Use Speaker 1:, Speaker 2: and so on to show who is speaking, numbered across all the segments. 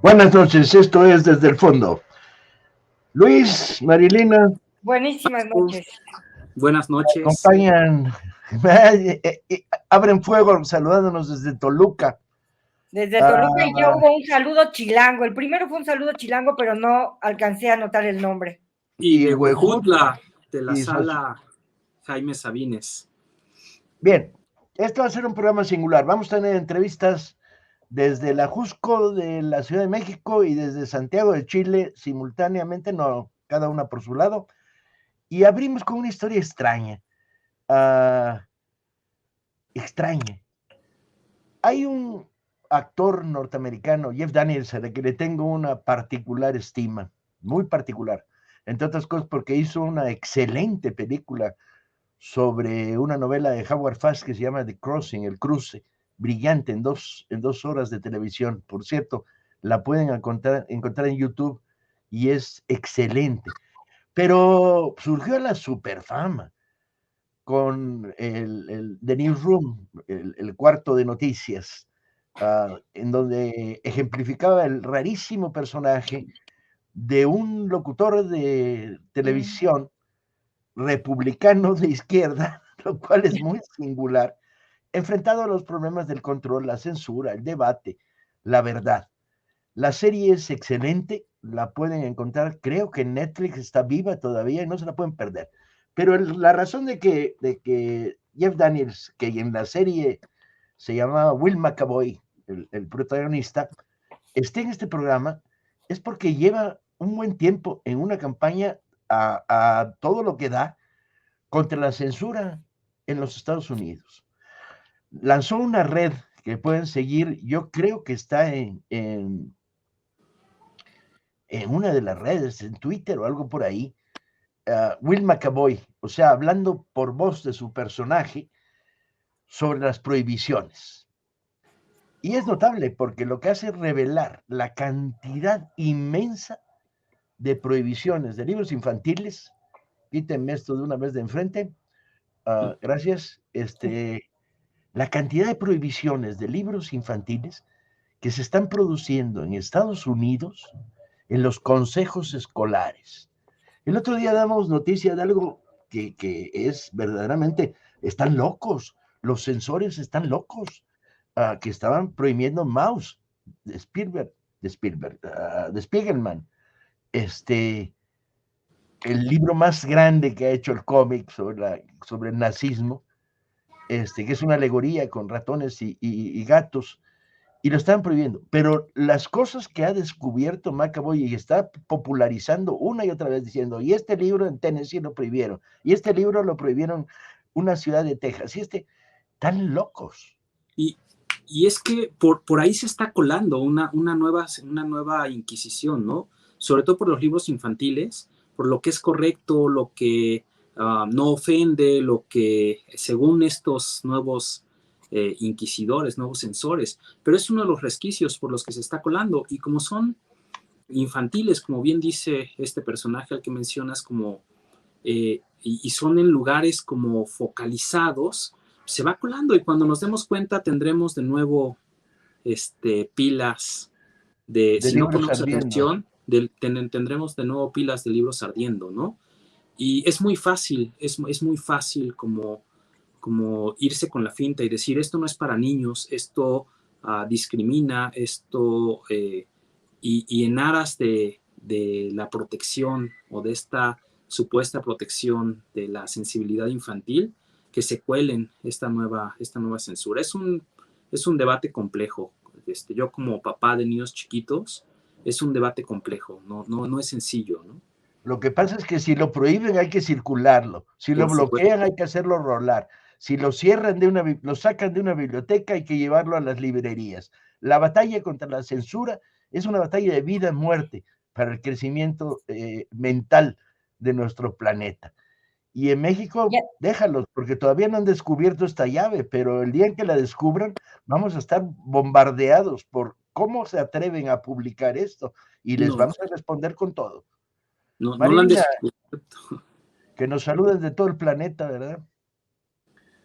Speaker 1: Buenas noches, esto es Desde el Fondo. Luis, Marilina,
Speaker 2: Buenísimas noches.
Speaker 3: Buenas noches.
Speaker 1: acompañan, abren fuego saludándonos desde Toluca.
Speaker 2: Desde Toluca y yo hubo un saludo chilango. El primero fue un saludo chilango, pero no alcancé a anotar el nombre.
Speaker 3: Y de
Speaker 1: Huejutla,
Speaker 3: Huejutla, de la
Speaker 1: y
Speaker 3: sala Jaime Sabines.
Speaker 1: Bien, esto va a ser un programa singular. Vamos a tener entrevistas desde la Jusco de la Ciudad de México y desde Santiago de Chile simultáneamente, no cada una por su lado. Y abrimos con una historia extraña. Extraña. Hay un actor norteamericano, Jeff Daniels, a que le tengo una particular estima, muy particular, entre otras cosas porque hizo una excelente película sobre una novela de Howard Fast que se llama The Crossing, El Cruce, brillante en dos horas de televisión. Por cierto, la pueden encontrar en YouTube y es excelente. Pero surgió la superfama con el The Newsroom, el cuarto de noticias, en donde ejemplificaba el rarísimo personaje de un locutor de televisión republicano de izquierda, lo cual es muy singular, enfrentado a los problemas del control, la censura, el debate, la verdad. La serie es excelente, la pueden encontrar, creo que en Netflix está viva todavía y no se la pueden perder. Pero la razón de que Jeff Daniels, que en la serie se llamaba Will McAvoy, el protagonista, esté en este programa, es porque lleva un buen tiempo en una campaña a todo lo que da contra la censura en los Estados Unidos. Lanzó una red que pueden seguir, yo creo que está en una de las redes, en Twitter o algo por ahí, Will McAvoy, o sea, hablando por voz de su personaje sobre las prohibiciones. Y es notable porque lo que hace es revelar la cantidad inmensa de prohibiciones de libros infantiles. Quítenme esto de una vez de enfrente. Gracias. La cantidad de prohibiciones de libros infantiles que se están produciendo en Estados Unidos en los consejos escolares. El otro día damos noticia de algo que es verdaderamente, están locos, los censores están locos, que estaban prohibiendo Maus de Spiegelman, el libro más grande que ha hecho el cómic sobre el nazismo, que es una alegoría con ratones y gatos, y lo están prohibiendo. Pero las cosas que ha descubierto McAvoy y está popularizando una y otra vez diciendo, y este libro en Tennessee lo prohibieron, y este libro lo prohibieron una ciudad de Texas, y tan locos.
Speaker 3: Y es que por ahí se está colando una nueva inquisición, ¿no? Sobre todo por los libros infantiles, por lo que es correcto, lo que no ofende, lo que según estos nuevos inquisidores, nuevos censores, pero es uno de los resquicios por los que se está colando. Y como son infantiles, como bien dice este personaje al que mencionas, como y son en lugares como focalizados, se va colando y cuando nos demos cuenta tendremos de nuevo pilas de si no ponemos atención, tendremos de nuevo pilas de libros ardiendo, ¿no? Y es muy fácil, es muy fácil como irse con la finta y decir esto no es para niños, esto discrimina, esto y en aras de la protección o de esta supuesta protección de la sensibilidad infantil, que se cuelen esta nueva censura. Es un debate complejo. Yo como papá de niños chiquitos, es un debate complejo, no es sencillo, ¿no?
Speaker 1: Lo que pasa es que si lo prohíben hay que circularlo, si lo bloquean hay que hacerlo rolar, si lo cierran lo sacan de una biblioteca hay que llevarlo a las librerías. La batalla contra la censura es una batalla de vida y muerte para el crecimiento mental de nuestro planeta. Y en México, déjalos, porque todavía no han descubierto esta llave, pero el día en que la descubran, vamos a estar bombardeados por cómo se atreven a publicar esto y les vamos a responder con todo. Marilina, que nos saluden de todo el planeta, ¿verdad?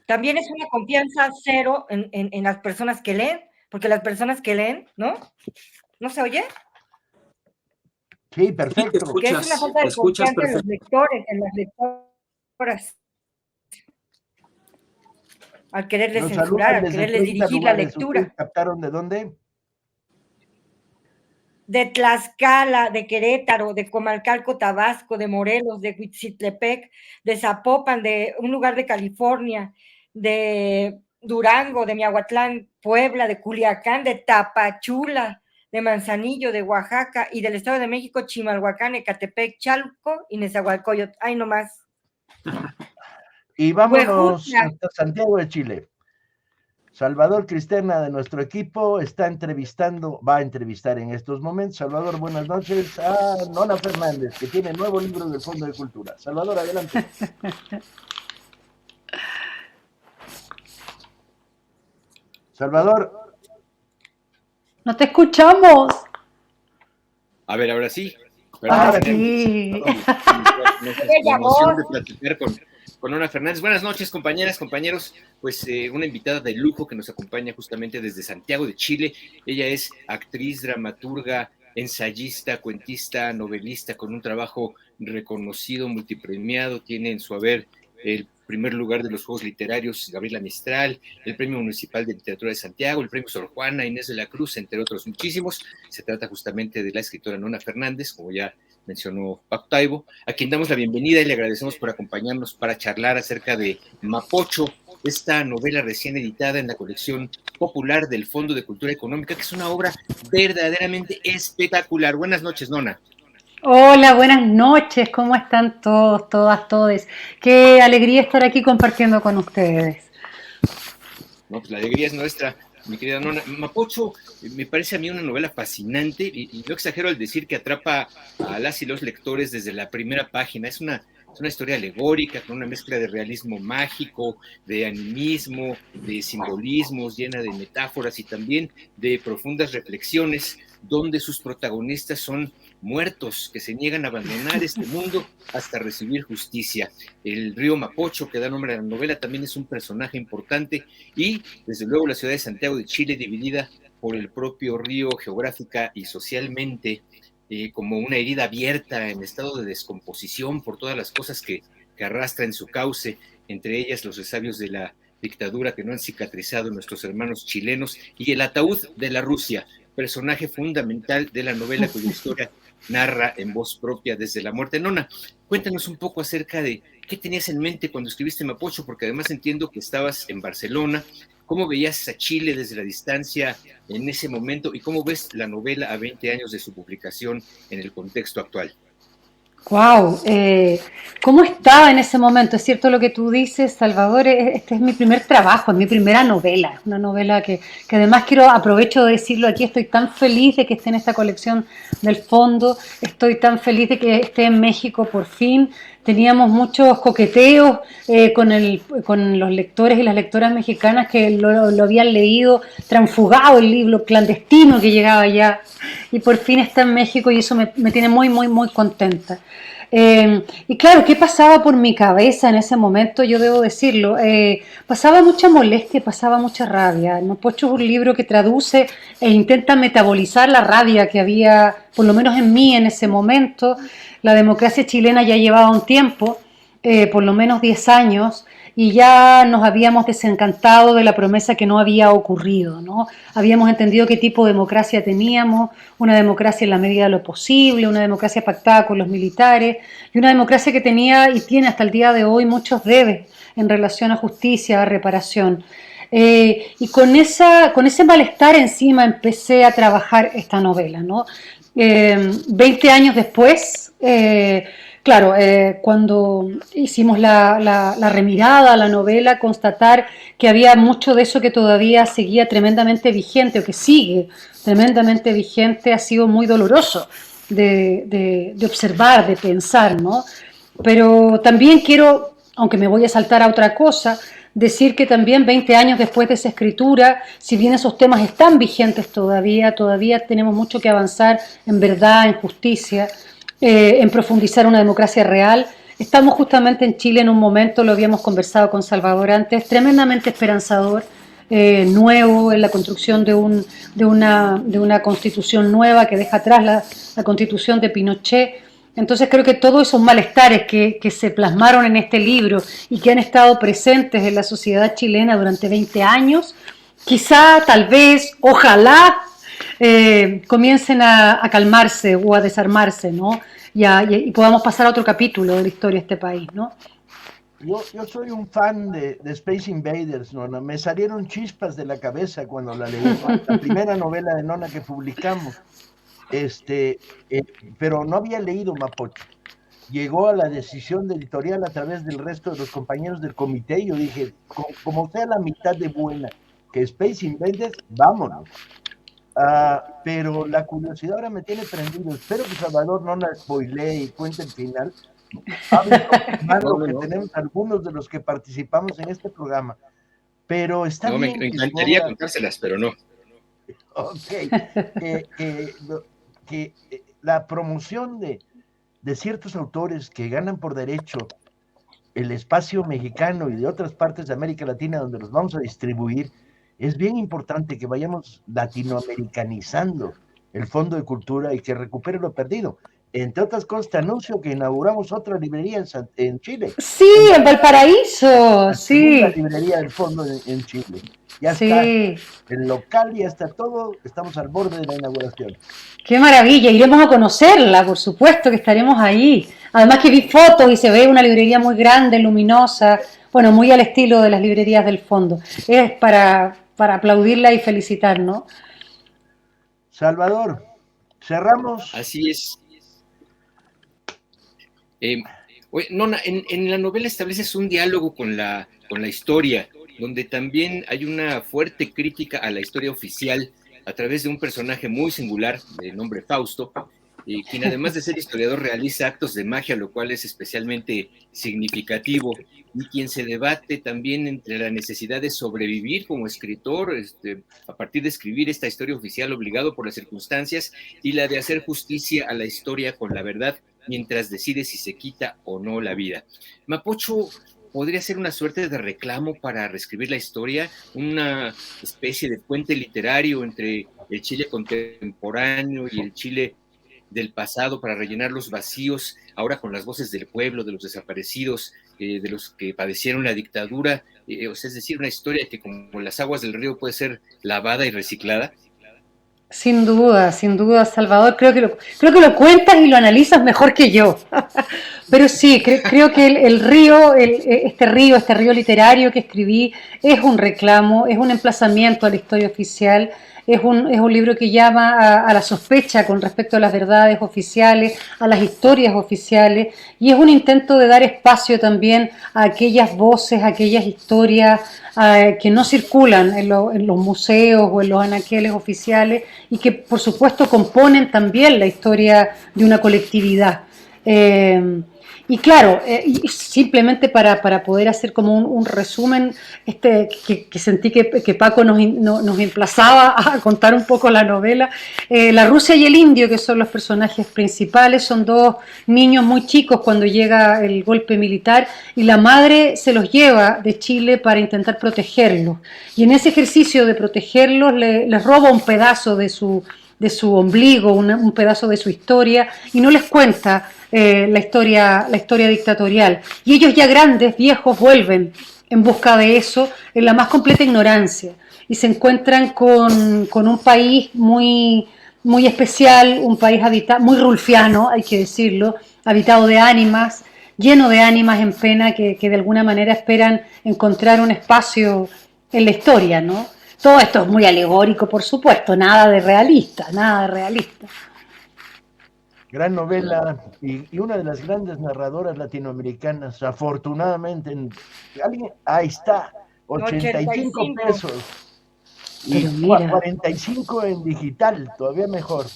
Speaker 2: También es una confianza cero en las personas que leen, porque las personas que leen, ¿no? ¿No se oye?
Speaker 1: Sí, perfecto.
Speaker 2: Que es una falta de confianza en los lectores, en las lectoras. Al quererles censurar, al quererles dirigir la lectura.
Speaker 1: ¿Ustedes captaron de dónde?
Speaker 2: De Tlaxcala, de Querétaro, de Comalcalco, Tabasco, de Morelos, de Huitzilepec, de Zapopan, de un lugar de California, de Durango, de Miahuatlán, Puebla, de Culiacán, de Tapachula, de Manzanillo, de Oaxaca y del Estado de México, Chimalhuacán, Ecatepec, Chalco y Nezahualcóyotl. Ay, no más.
Speaker 1: Y vámonos hasta Santiago de Chile. Salvador Cristerna de nuestro equipo va a entrevistar en estos momentos. Salvador, buenas noches, a Nona Fernández, que tiene nuevo libro del Fondo de Cultura. Salvador, adelante. Salvador.
Speaker 4: No te escuchamos.
Speaker 5: A ver, ahora sí.
Speaker 4: Ahora sí.
Speaker 5: La emoción de platicar con Nona Fernández. Buenas noches, compañeras, compañeros. Pues una invitada de lujo que nos acompaña justamente desde Santiago de Chile. Ella es actriz, dramaturga, ensayista, cuentista, novelista, con un trabajo reconocido, multipremiado. Tiene en su haber el primer lugar de los Juegos Literarios Gabriela Mistral, el Premio Municipal de Literatura de Santiago, el Premio Sor Juana Inés de la Cruz, entre otros muchísimos. Se trata justamente de la escritora Nona Fernández, como ya mencionó Paco Taibo, a quien damos la bienvenida y le agradecemos por acompañarnos para charlar acerca de Mapocho, esta novela recién editada en la colección popular del Fondo de Cultura Económica, que es una obra verdaderamente espectacular. Buenas noches, Nona.
Speaker 4: Hola, buenas noches, ¿cómo están todos, todas, todes? Qué alegría estar aquí compartiendo con ustedes.
Speaker 5: No, pues la alegría es nuestra, mi querida Nona. Mapocho me parece a mí una novela fascinante y no exagero al decir que atrapa a las y los lectores desde la primera página. Es una historia alegórica con una mezcla de realismo mágico, de animismo, de simbolismos, llena de metáforas y también de profundas reflexiones, donde sus protagonistas son muertos que se niegan a abandonar este mundo hasta recibir justicia. El río Mapocho, que da nombre a la novela, también es un personaje importante y, desde luego, la ciudad de Santiago de Chile, dividida por el propio río geográfica y socialmente, como una herida abierta en estado de descomposición por todas las cosas que arrastra en su cauce, entre ellas los resabios de la dictadura que no han cicatrizado nuestros hermanos chilenos y el ataúd de la Rusia, personaje fundamental de la novela cuya historia narra en voz propia desde la muerte. Nona, cuéntanos un poco acerca de qué tenías en mente cuando escribiste Mapocho, porque además entiendo que estabas en Barcelona. ¿Cómo veías a Chile desde la distancia en ese momento y cómo ves la novela a 20 años de su publicación en el contexto actual?
Speaker 4: Wow, ¿cómo estaba en ese momento? Es cierto lo que tú dices, Salvador, este es mi primer trabajo, es mi primera novela, una novela que además aprovecho de decirlo aquí, estoy tan feliz de que esté en esta colección del fondo, estoy tan feliz de que esté en México por fin. Teníamos muchos coqueteos con los lectores y las lectoras mexicanas que lo habían leído, transfugado el libro clandestino que llegaba allá, y por fin está en México y eso me tiene muy, muy, muy contenta. Y claro, ¿qué pasaba por mi cabeza en ese momento? Yo debo decirlo, pasaba mucha molestia, pasaba mucha rabia. Mapocho es un libro que traduce e intenta metabolizar la rabia que había, por lo menos en mí en ese momento. La democracia chilena ya llevaba un tiempo, por lo menos 10 años, y ya nos habíamos desencantado de la promesa que no había ocurrido, ¿no? Habíamos entendido qué tipo de democracia teníamos, una democracia en la medida de lo posible, una democracia pactada con los militares, y una democracia que tenía y tiene hasta el día de hoy muchos debes en relación a justicia, a reparación. Y con ese malestar encima empecé a trabajar esta novela, ¿no? 20 años después, claro, cuando hicimos la remirada a la novela, constatar que había mucho de eso que todavía seguía tremendamente vigente, o que sigue tremendamente vigente, ha sido muy doloroso de observar, de pensar, ¿no? Pero también quiero, aunque me voy a saltar a otra cosa, decir que también 20 años después de esa escritura, si bien esos temas están vigentes todavía tenemos mucho que avanzar en verdad, en justicia, en profundizar una democracia real. Estamos justamente en Chile en un momento, lo habíamos conversado con Salvador antes, tremendamente esperanzador, nuevo, en la construcción de una constitución nueva que deja atrás la constitución de Pinochet. Entonces creo que todos esos malestares que se plasmaron en este libro y que han estado presentes en la sociedad chilena durante 20 años, quizá, tal vez, ojalá, comiencen a calmarse o a desarmarse, ¿no? Y podamos pasar a otro capítulo de la historia de este país, ¿no?
Speaker 1: Yo soy un fan de Space Invaders, Nona. Me salieron chispas de la cabeza cuando la leí, la primera novela de Nona que publicamos. Pero no había leído Mapocho. Llegó a la decisión de editorial a través del resto de los compañeros del comité y yo dije, como sea la mitad de buena que Space Invaders, vámonos. Pero la curiosidad ahora me tiene prendido. Espero que Salvador no la spoilee y cuente el final. Lo que tenemos algunos de los que participamos en este programa. Pero está bien.
Speaker 5: Me encantaría contárselas, pero no.
Speaker 1: Ok. Que la promoción de ciertos autores que ganan por derecho el espacio mexicano y de otras partes de América Latina donde los vamos a distribuir, es bien importante que vayamos latinoamericanizando el Fondo de Cultura y que recupere lo perdido. Entre otras cosas, te anuncio que inauguramos otra librería en Chile.
Speaker 4: Sí, en Valparaíso, sí.
Speaker 1: La librería del Fondo en Chile. Ya sí. Está el local, ya está todo, estamos al borde de la inauguración.
Speaker 4: ¡Qué maravilla! Iremos a conocerla, por supuesto que estaremos ahí. Además que vi fotos y se ve una librería muy grande, luminosa, bueno, muy al estilo de las librerías del Fondo. Es para aplaudirla y felicitar, ¿no?
Speaker 1: Salvador, cerramos.
Speaker 5: Así es. Nona, en la novela estableces un diálogo con la historia, donde también hay una fuerte crítica a la historia oficial a través de un personaje muy singular de nombre Fausto, quien además de ser historiador realiza actos de magia, lo cual es especialmente significativo, y quien se debate también entre la necesidad de sobrevivir como escritor, a partir de escribir esta historia oficial obligado por las circunstancias, y la de hacer justicia a la historia con la verdad, mientras decide si se quita o no la vida. Mapocho podría ser una suerte de reclamo para reescribir la historia, una especie de puente literario entre el Chile contemporáneo y el Chile del pasado para rellenar los vacíos, ahora con las voces del pueblo, de los desaparecidos, de los que padecieron la dictadura, es decir, una historia que como las aguas del río puede ser lavada y reciclada.
Speaker 4: Sin duda, Salvador, creo que lo cuentas y lo analizas mejor que yo. Pero sí, creo que este río literario que escribí es un reclamo, es un emplazamiento a la historia oficial, es un libro que llama a la sospecha con respecto a las verdades oficiales, a las historias oficiales, y es un intento de dar espacio también a aquellas voces, a aquellas historias que no circulan en los museos o en los anaqueles oficiales y que por supuesto componen también la historia de una colectividad. Y claro, y simplemente para poder hacer como un resumen, que sentí que Paco nos emplazaba a contar un poco la novela, la Rusia y el Indio, que son los personajes principales, son dos niños muy chicos cuando llega el golpe militar y la madre se los lleva de Chile para intentar protegerlos. Y en ese ejercicio de protegerlos les roba un pedazo de su ombligo, un pedazo de su historia, y no les cuenta la historia dictatorial. Y ellos ya grandes, viejos, vuelven en busca de eso en la más completa ignorancia. Y se encuentran con un país muy, muy especial, un país muy rulfiano, hay que decirlo, habitado de ánimas, lleno de ánimas en pena que de alguna manera esperan encontrar un espacio en la historia, ¿no? Todo esto es muy alegórico, por supuesto, nada de realista.
Speaker 1: Gran novela y una de las grandes narradoras latinoamericanas, afortunadamente, ahí está, 85 pesos y 45 en digital, todavía mejor.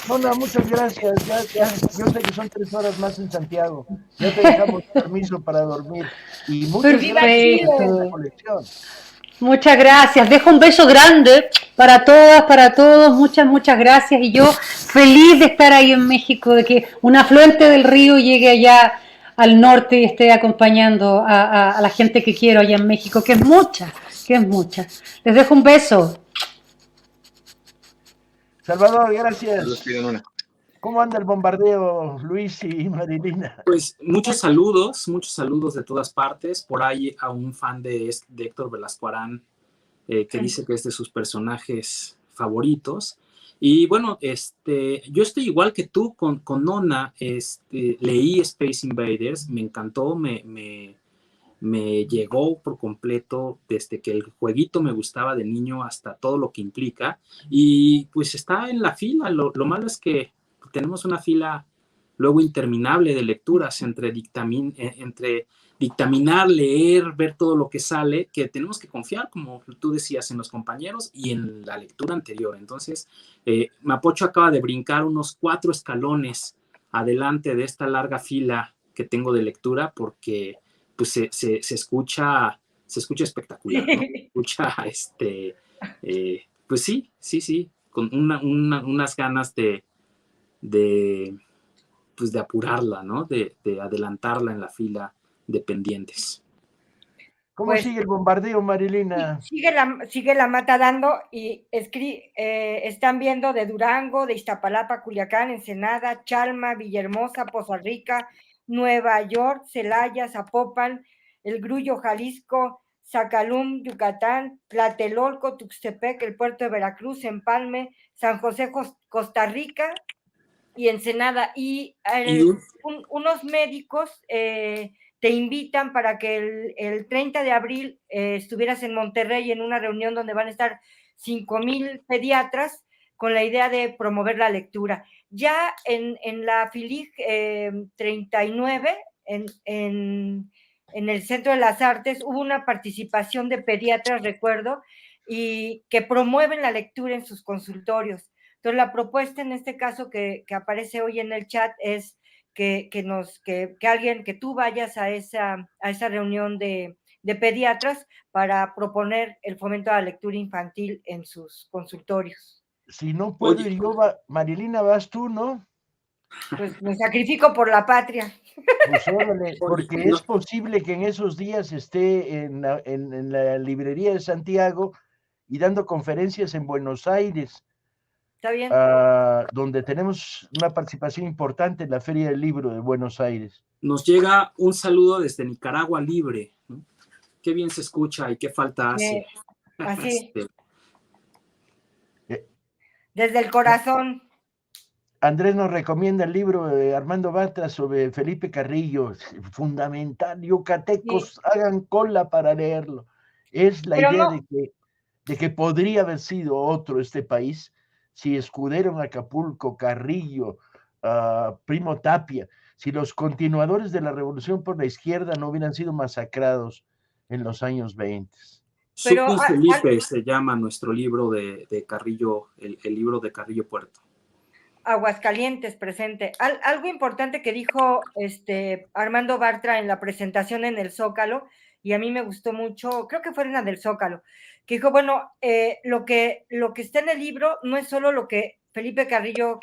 Speaker 1: Nona, muchas gracias, ya, yo sé que son 3 horas más en Santiago, ya te dejamos permiso para dormir y muchas gracias por la colección.
Speaker 4: Muchas gracias, dejo un beso grande para todas, para todos, muchas gracias, y yo feliz de estar ahí en México, de que un afluente del río llegue allá al norte y esté acompañando a la gente que quiero allá en México, que es mucha, que es mucha. Les dejo un beso.
Speaker 1: Salvador, gracias.
Speaker 5: Saludos, Piedonona.
Speaker 1: ¿Cómo anda el bombardeo, Luis y Marilina?
Speaker 3: Pues muchos saludos de todas partes. Por ahí a un fan de Héctor Velasco Arán, que dice que es de sus personajes favoritos. Y bueno, yo estoy igual que tú con Nona. Leí Space Invaders, me encantó, me llegó por completo desde que el jueguito me gustaba de niño hasta todo lo que implica. Y pues está en la fila. Lo malo es que tenemos una fila luego interminable de lecturas entre dictaminar, leer, ver todo lo que sale, que tenemos que confiar, como tú decías, en los compañeros y en la lectura anterior. Entonces, Mapocho acaba de brincar unos 4 escalones adelante de esta larga fila que tengo de lectura, porque pues se escucha espectacular, ¿no? Se escucha, pues sí, con unas ganas de apurarla, ¿no? De adelantarla en la fila de pendientes.
Speaker 1: ¿Cómo pues, sigue el bombardeo, Marilina?
Speaker 2: Sigue la mata dando y están viendo de Durango, de Iztapalapa, Culiacán, Ensenada, Chalma, Villahermosa, Poza Rica, Nueva York, Celaya, Zapopan, El Grullo, Jalisco, Zacalum, Yucatán, Tlatelolco, Tuxtepec, el puerto de Veracruz, Empalme, San José, Costa Rica y Ensenada. Y unos médicos te invitan para que el 30 de abril estuvieras en Monterrey en una reunión donde van a estar 5,000 pediatras con la idea de promover la lectura. Ya en la FILIG 39, en el Centro de las Artes, hubo una participación de pediatras, recuerdo, y que promueven la lectura en sus consultorios. Entonces, la propuesta en este caso que aparece hoy en el chat es que tú vayas a esa reunión de pediatras para proponer el fomento a la lectura infantil en sus consultorios.
Speaker 1: Si no puedo ir yo, Marilina, vas tú, ¿no?
Speaker 2: Pues me sacrifico por la patria.
Speaker 1: Pues órale, porque es posible que en esos días esté en la librería de Santiago y dando conferencias en Buenos Aires.
Speaker 2: Está bien.
Speaker 1: Donde tenemos una participación importante en la Feria del Libro de Buenos Aires.
Speaker 3: Nos llega un saludo desde Nicaragua Libre, ¿no? Qué bien se escucha y qué falta hace.
Speaker 2: Así. Desde el corazón.
Speaker 1: Andrés nos recomienda el libro de Armando Bartra sobre Felipe Carrillo, fundamental. Yucatecos, hagan cola para leerlo. Es la idea de que podría haber sido otro este país si Escudero en Acapulco, Carrillo, Primo Tapia, si los continuadores de la revolución por la izquierda no hubieran sido masacrados en los años 20.
Speaker 3: Sucus Felipe se llama nuestro libro de Carrillo, el libro de Carrillo Puerto.
Speaker 2: Aguascalientes presente. Algo importante que dijo Armando Bartra en la presentación en el Zócalo, y a mí me gustó mucho, creo que fue en la del Zócalo, que dijo, bueno, lo que está en el libro no es solo lo que Felipe Carrillo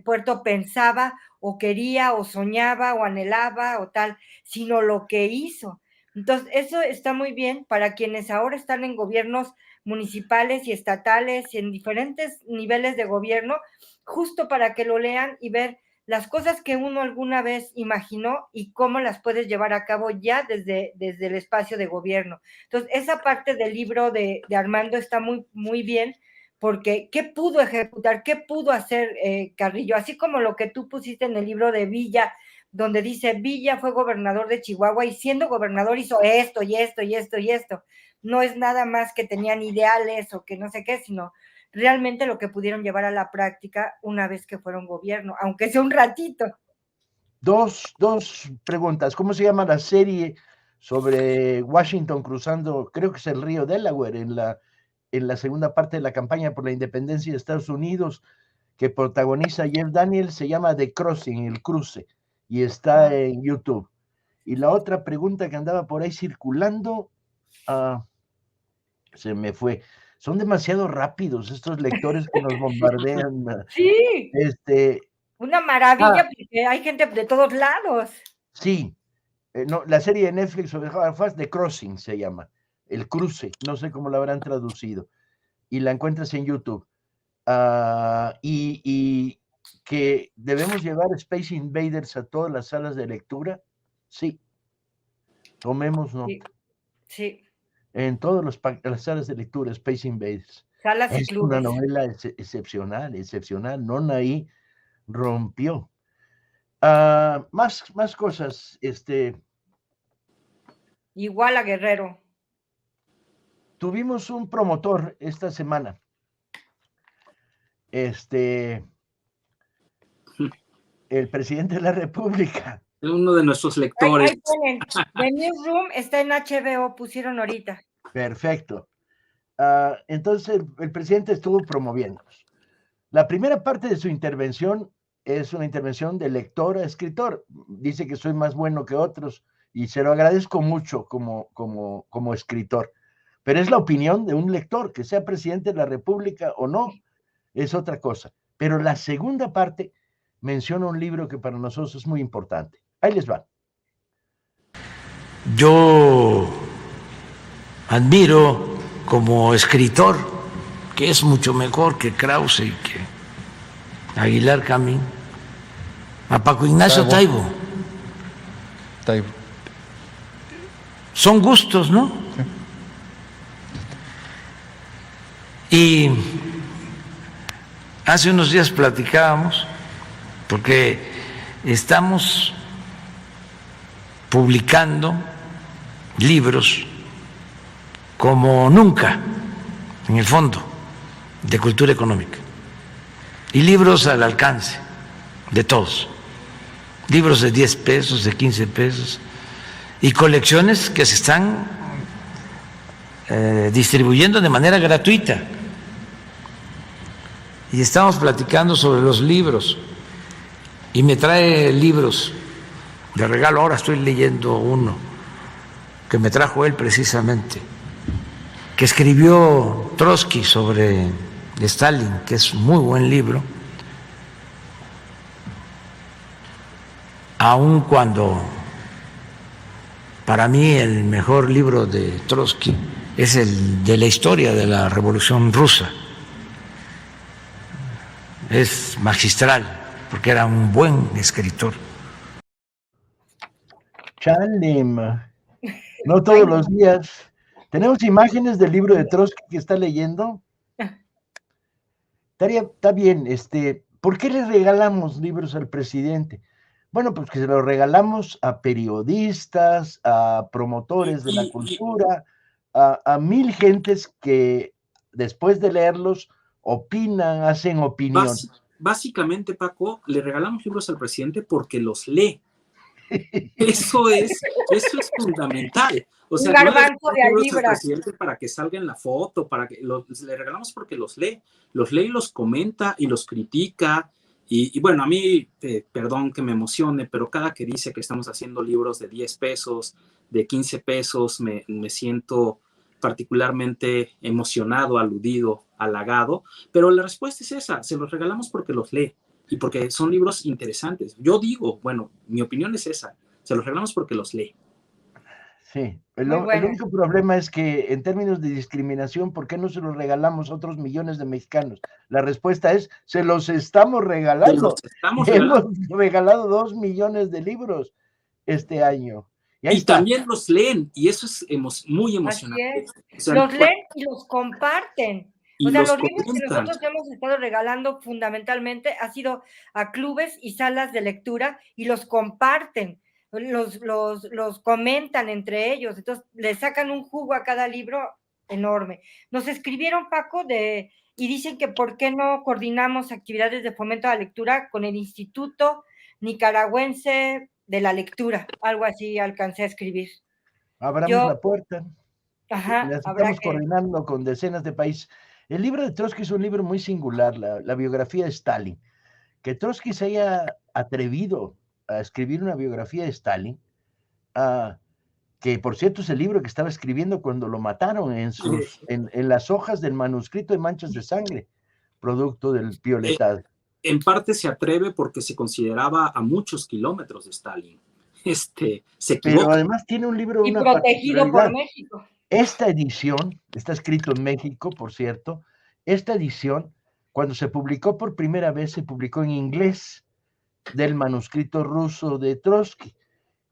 Speaker 2: Puerto pensaba o quería o soñaba o anhelaba o tal, sino lo que hizo. Entonces, eso está muy bien para quienes ahora están en gobiernos municipales y estatales y en diferentes niveles de gobierno, justo para que lo lean y ver las cosas que uno alguna vez imaginó y cómo las puedes llevar a cabo ya desde el espacio de gobierno. Entonces, esa parte del libro de Armando está muy, muy bien, porque ¿qué pudo ejecutar? ¿Qué pudo hacer Carrillo? Así como lo que tú pusiste en el libro de Villa, donde dice, Villa fue gobernador de Chihuahua y siendo gobernador hizo esto y esto y esto y esto. No es nada más que tenían ideales o que no sé qué, sino realmente lo que pudieron llevar a la práctica una vez que fueron gobierno, aunque sea un ratito.
Speaker 1: Dos preguntas. ¿Cómo se llama la serie sobre Washington cruzando, creo que es el río Delaware, en la segunda parte de la campaña por la independencia de Estados Unidos, que protagoniza Jeff Daniels? Se llama The Crossing, el cruce, y está en YouTube. Y la otra pregunta que andaba por ahí circulando, se me fue. Son demasiado rápidos estos lectores que nos bombardean.
Speaker 2: Sí. Una maravilla, porque hay gente de todos lados.
Speaker 1: Sí, no, la serie de Netflix sobre Howard Fast, The Crossing se llama, El Cruce, no sé cómo la habrán traducido, y la encuentras en YouTube. Y que debemos llevar Space Invaders a todas las salas de lectura, sí. Tomemos, no.
Speaker 2: Sí, sí.
Speaker 1: En todas las salas de lectura, Space Invaders.
Speaker 2: Salas y
Speaker 1: Es
Speaker 2: clubes.
Speaker 1: una novela excepcional. Nona ahí rompió. Más cosas,
Speaker 2: Igual a Guerrero.
Speaker 1: Tuvimos un promotor esta semana. El presidente de la República.
Speaker 3: Uno de nuestros lectores.
Speaker 2: Ahí ponen. The Newsroom está en HBO, pusieron ahorita.
Speaker 1: Perfecto. Entonces el presidente estuvo promoviéndonos. La primera parte de su intervención es una intervención de lector a escritor. Dice que soy más bueno que otros y se lo agradezco mucho como escritor. Pero es la opinión de un lector, que sea presidente de la República o no, es otra cosa. Pero la segunda parte menciona un libro que para nosotros es muy importante. Ahí les va.
Speaker 6: Yo admiro como escritor, que es mucho mejor que Krause y que Aguilar Camín, a Paco Ignacio Taibo. Son gustos, ¿no? Sí. Y hace unos días platicábamos, porque estamos publicando libros como nunca, en el Fondo de Cultura Económica, y libros al alcance de todos, libros de 10 pesos, de 15 pesos, y colecciones que se están distribuyendo de manera gratuita. Y estamos platicando sobre los libros, y me trae libros de regalo. Ahora estoy leyendo uno que me trajo él precisamente, que escribió Trotsky sobre Stalin, que es un muy buen libro, aun cuando para mí el mejor libro de Trotsky es el de la historia de la Revolución Rusa. Es magistral, porque era un buen escritor.
Speaker 1: Chalim, no todos los días. ¿Tenemos imágenes del libro de Trotsky que está leyendo? Está bien, ¿por qué le regalamos libros al presidente? Bueno, pues que se los regalamos a periodistas, a promotores de la cultura, a mil gentes que después de leerlos opinan, hacen opinión.
Speaker 3: Básicamente, Paco, le regalamos libros al presidente porque los lee. Eso es fundamental. O sea, no le regalamos libros al presidente para que salga en la foto, le regalamos porque los lee y los comenta y los critica. Y bueno, a mí, perdón que me emocione, pero cada que dice que estamos haciendo libros de 10 pesos, de 15 pesos, me siento particularmente emocionado, aludido, halagado, pero la respuesta es esa: se los regalamos porque los lee y porque son libros interesantes. Yo digo, bueno, mi opinión es esa: se los regalamos porque los lee.
Speaker 1: Sí, el único problema es que en términos de discriminación, ¿por qué no se los regalamos a otros millones de mexicanos? La respuesta es: se los estamos regalando. Hemos regalado 2 millones de libros este año.
Speaker 3: Y también los leen, y eso es muy emocionante.
Speaker 2: O sea, los leen y los comparten. O sea, los libros que nosotros hemos estado regalando fundamentalmente ha sido a clubes y salas de lectura, y los comparten, los comentan entre ellos, entonces le sacan un jugo a cada libro enorme. Nos escribieron, Paco, y dicen que por qué no coordinamos actividades de fomento a la lectura con el Instituto Nicaragüense de la Lectura, algo así alcancé a escribir.
Speaker 1: Abramos la puerta.
Speaker 2: Ajá,
Speaker 1: las estamos coordinando con decenas de países. El libro de Trotsky es un libro muy singular, la biografía de Stalin. Que Trotsky se haya atrevido a escribir una biografía de Stalin, que por cierto es el libro que estaba escribiendo cuando lo mataron en las hojas del manuscrito de Manchas de Sangre, producto del pioletado.
Speaker 3: En parte se atreve porque se consideraba a muchos kilómetros de Stalin. se equivoca.
Speaker 1: Pero además tiene un libro,
Speaker 2: Y
Speaker 1: una
Speaker 2: protegido por
Speaker 1: particularidad.
Speaker 2: México.
Speaker 1: Esta edición, está escrito en México, por cierto, esta edición, cuando se publicó por primera vez, se publicó en inglés del manuscrito ruso de Trotsky,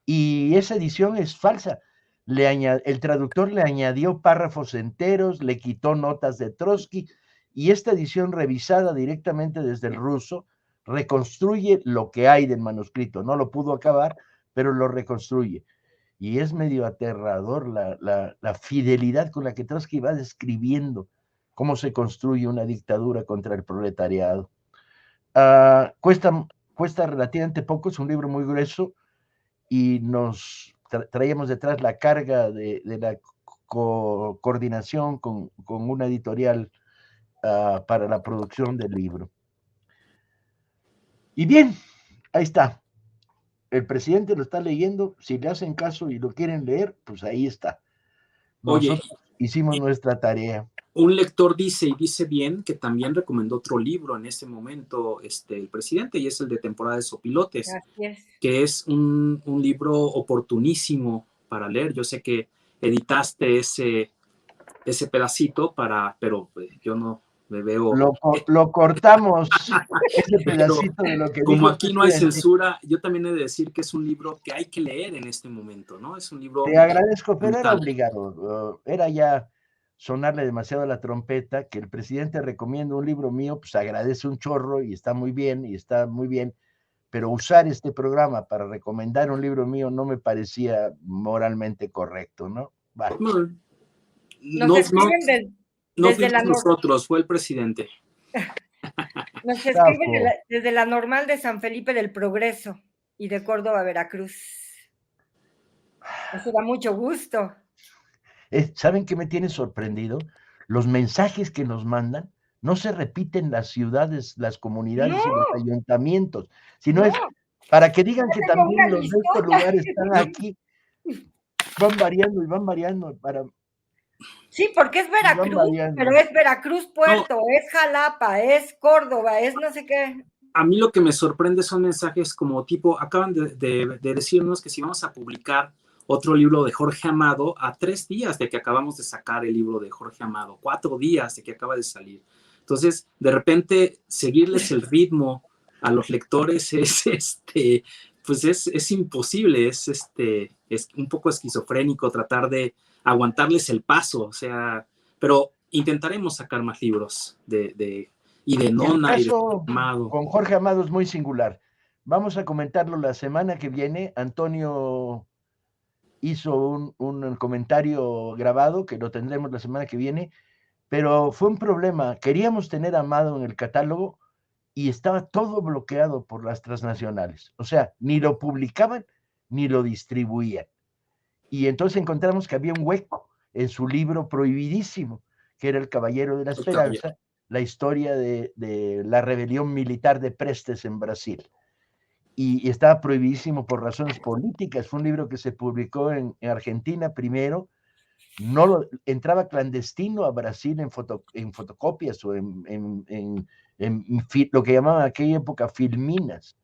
Speaker 1: y esa edición es falsa. El traductor le añadió párrafos enteros, le quitó notas de Trotsky, y esta edición revisada directamente desde el ruso reconstruye lo que hay del manuscrito. No lo pudo acabar, pero lo reconstruye. Y es medio aterrador la fidelidad con la que Trotsky va describiendo cómo se construye una dictadura contra el proletariado. Cuesta relativamente poco, es un libro muy grueso, y nos traíamos detrás la carga de la coordinación con una editorial para la producción del libro. Y bien, ahí está. El presidente lo está leyendo, si le hacen caso y lo quieren leer, pues ahí está. Nosotros hicimos nuestra tarea.
Speaker 3: Un lector dice, y dice bien, que también recomendó otro libro en ese momento el presidente, y es el de Temporada de Sopilotes, que es un libro oportunísimo para leer. Yo sé que editaste ese pedacito, pero yo no me veo...
Speaker 1: Lo cortamos, ese pedacito de lo que
Speaker 3: como
Speaker 1: dijo
Speaker 3: aquí no hay censura, yo también he de decir que es un libro que hay que leer en este momento, ¿no? Es un libro...
Speaker 1: Te agradezco, pero era obligado. Era ya sonarle demasiado la trompeta, que el presidente recomienda un libro mío, pues agradece un chorro y está muy bien, pero usar este programa para recomendar un libro mío no me parecía moralmente correcto, ¿no? Vale.
Speaker 3: No fuimos nosotros, fue el presidente.
Speaker 2: Nos escriben desde la Normal de San Felipe del Progreso y de Córdoba, Veracruz. Eso da mucho gusto.
Speaker 1: ¿Saben qué me tiene sorprendido? Los mensajes que nos mandan no se repiten las ciudades, las comunidades y los ayuntamientos, sino es para que digan que también los de estos lugares están aquí. Van variando y van variando para...
Speaker 2: Sí, porque es Veracruz, pero es Veracruz Puerto, es Jalapa, es Córdoba, es no sé qué.
Speaker 3: A mí lo que me sorprende son mensajes como tipo, acaban de decirnos que si vamos a publicar otro libro de Jorge Amado a 3 días de que acabamos de sacar el libro de Jorge Amado, 4 días de que acaba de salir. Entonces, de repente, seguirles el ritmo a los lectores pues es imposible, es un poco esquizofrénico tratar de aguantarles el paso, o sea, pero intentaremos sacar más libros y de Nona y de Amado.
Speaker 1: Con Jorge Amado es muy singular. Vamos a comentarlo la semana que viene. Antonio hizo un comentario grabado que lo tendremos la semana que viene, pero fue un problema. Queríamos tener a Amado en el catálogo y estaba todo bloqueado por las transnacionales. O sea, ni lo publicaban ni lo distribuían. Y entonces encontramos que había un hueco en su libro prohibidísimo, que era El Caballero de la Esperanza, la historia de la rebelión militar de Prestes en Brasil. Y estaba prohibidísimo por razones políticas. Fue un libro que se publicó en Argentina primero, entraba clandestino a Brasil en fotocopias o en lo que llamaban en aquella época filminas.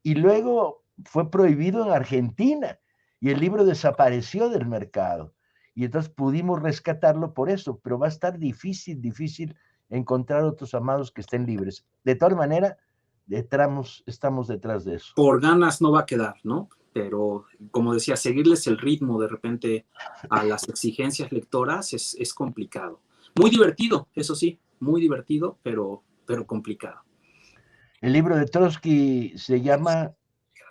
Speaker 1: Y luego fue prohibido en Argentina y el libro desapareció del mercado. Y entonces pudimos rescatarlo por eso, pero va a estar difícil encontrar otros Amados que estén libres. De todas maneras, estamos detrás de eso.
Speaker 3: Por ganas no va a quedar, ¿no? Pero, como decía, seguirles el ritmo de repente a las exigencias lectoras es complicado. Muy divertido, eso sí, muy divertido, pero complicado.
Speaker 1: El libro de Trotsky se llama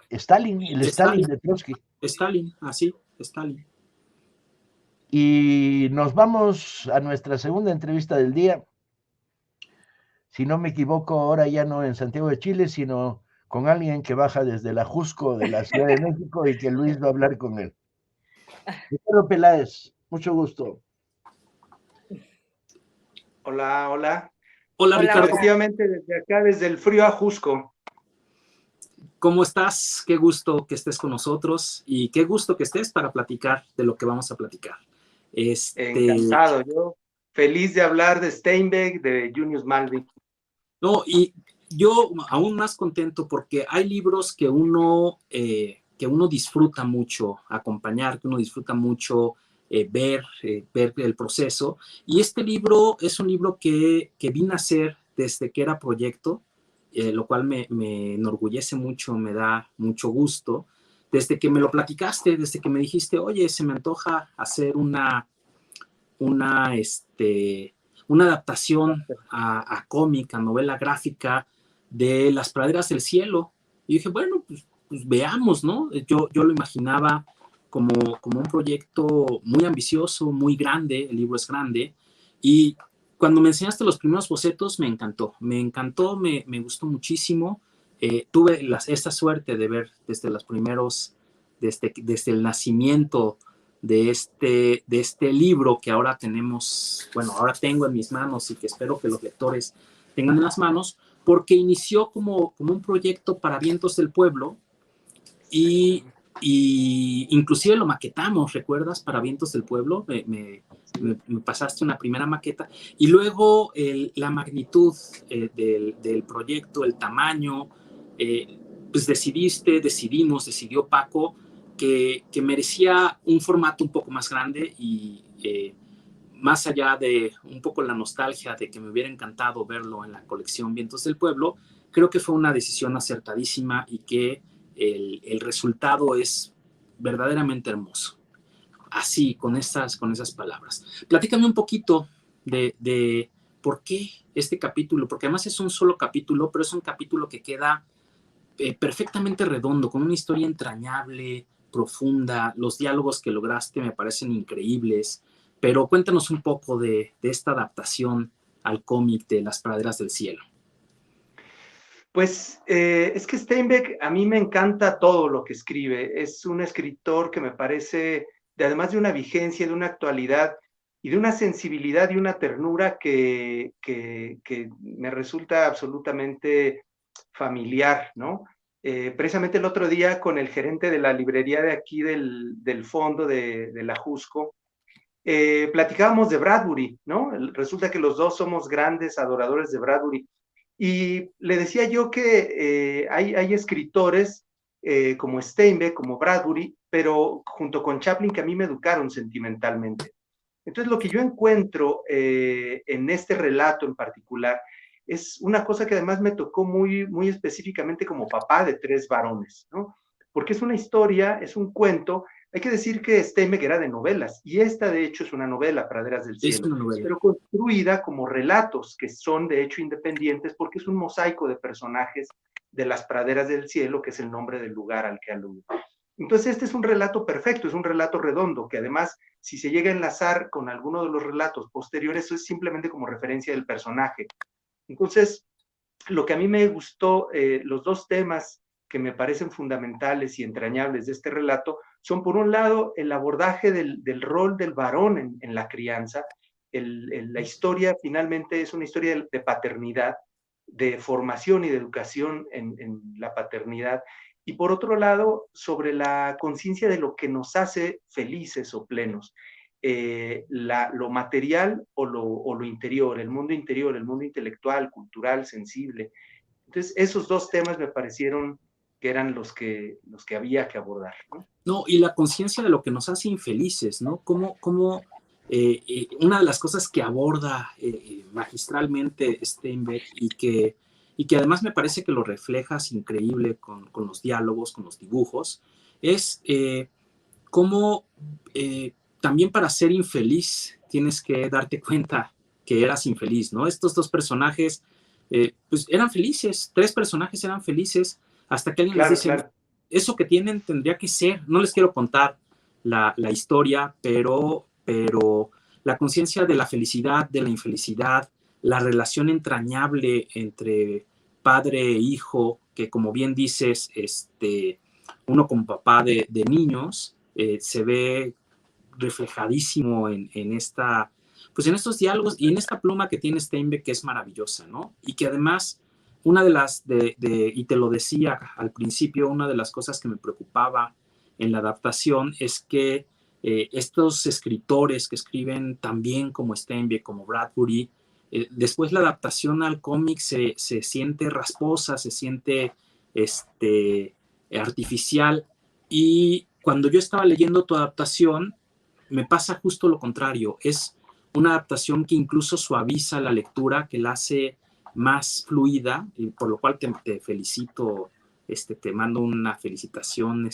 Speaker 1: Stalin, Stalin de Trotsky.
Speaker 3: Stalin, así, Stalin.
Speaker 1: Y nos vamos a nuestra segunda entrevista del día. Si no me equivoco, ahora ya no en Santiago de Chile, sino con alguien que baja desde la Jusco de la Ciudad de México y que Luis va a hablar con él. Ricardo Peláez, mucho gusto.
Speaker 7: Hola, hola.
Speaker 3: Hola, Ricardo.
Speaker 7: Efectivamente, desde acá, desde el frío Ajusco.
Speaker 3: ¿Cómo estás? Qué gusto que estés con nosotros y qué gusto que estés para platicar de lo que vamos a platicar.
Speaker 7: Encantado, yo feliz de hablar de Steinbeck, de Junius Malvik.
Speaker 3: No, y yo aún más contento porque hay libros que uno uno disfruta mucho acompañar, que uno disfruta mucho ver el proceso. Y este libro es un libro que vine a hacer desde que era proyecto, lo cual me enorgullece mucho, me da mucho gusto. Desde que me lo platicaste, desde que me dijiste, oye, se me antoja hacer una adaptación a cómic, a novela gráfica de Las Praderas del Cielo. Y dije, bueno, pues veamos, ¿no? Yo lo imaginaba como un proyecto muy ambicioso, muy grande, el libro es grande, y cuando me enseñaste los primeros bocetos me encantó, me gustó muchísimo. Tuve esta suerte de ver desde los primeros, desde el nacimiento de este libro que ahora tengo en mis manos y que espero que los lectores tengan en las manos, porque inició como un proyecto para Vientos del Pueblo y inclusive lo maquetamos, ¿recuerdas? Para Vientos del Pueblo, me pasaste una primera maqueta y luego la magnitud del proyecto, el tamaño, pues decidió Paco que merecía un formato un poco más grande y más allá de un poco la nostalgia de que me hubiera encantado verlo en la colección Vientos del Pueblo, creo que fue una decisión acertadísima y que el resultado es verdaderamente hermoso. Así, con esas palabras. Platícame un poquito de por qué este capítulo, porque además es un solo capítulo, pero es un capítulo que queda perfectamente redondo, con una historia entrañable, profunda. Los diálogos que lograste me parecen increíbles, pero cuéntanos un poco de esta adaptación al cómic de Las Praderas del Cielo.
Speaker 7: Pues es que Steinbeck a mí me encanta todo lo que escribe. Es un escritor que me parece, además de una vigencia, de una actualidad y de una sensibilidad y una ternura que me resulta absolutamente familiar, ¿no? Precisamente el otro día con el gerente de la librería de aquí del fondo de la Jusco, platicábamos de Bradbury, ¿no? Resulta que los dos somos grandes adoradores de Bradbury. Y le decía yo que hay escritores como Steinbeck, como Bradbury, pero junto con Chaplin que a mí me educaron sentimentalmente. Entonces lo que yo encuentro en este relato en particular es una cosa que además me tocó muy, muy específicamente como papá de 3 varones, ¿no? Porque es una historia, es un cuento. Hay que decir que Steinbeck era de novelas, y esta de hecho es una novela, Praderas del Cielo, pero construida como relatos que son de hecho independientes porque es un mosaico de personajes de las Praderas del Cielo, que es el nombre del lugar al que alude. Entonces este es un relato perfecto, es un relato redondo, que además si se llega a enlazar con alguno de los relatos posteriores, eso es simplemente como referencia del personaje. Entonces, lo que a mí me gustó, los 2 temas que me parecen fundamentales y entrañables de este relato son, por un lado, el abordaje del rol del varón en la crianza. La historia finalmente es una historia de paternidad, de formación y de educación en la paternidad. Y por otro lado, sobre la conciencia de lo que nos hace felices o plenos. Lo material o lo interior, el mundo intelectual, cultural, sensible. Entonces, esos 2 temas me parecieron que eran los que había que abordar, ¿no?
Speaker 3: No, y la conciencia de lo que nos hace infelices, ¿no? Como una de las cosas que aborda magistralmente Steinbeck y que además me parece que lo reflejas increíble con los diálogos, con los dibujos, es cómo también para ser infeliz tienes que darte cuenta que eras infeliz, ¿no? Estos 2 personajes pues eran felices, 3 personajes eran felices, hasta que alguien les dice, claro, eso que tienen tendría que ser, no les quiero contar la historia, pero la conciencia de la felicidad, de la infelicidad, la relación entrañable entre padre e hijo, que como bien dices, uno como papá de niños, se ve reflejadísimo en estos diálogos y en esta pluma que tiene Steinbeck, que es maravillosa, ¿no? Y que además, una de las, y te lo decía al principio, una de las cosas que me preocupaba en la adaptación es que estos escritores que escriben tan bien como Steinbeck, como Bradbury, después la adaptación al cómic se siente rasposa, se siente artificial, Y cuando yo estaba leyendo tu adaptación, me pasa justo lo contrario. Es una adaptación que incluso suaviza la lectura, que la hace más fluida, y por lo cual te felicito, te mando una felicitación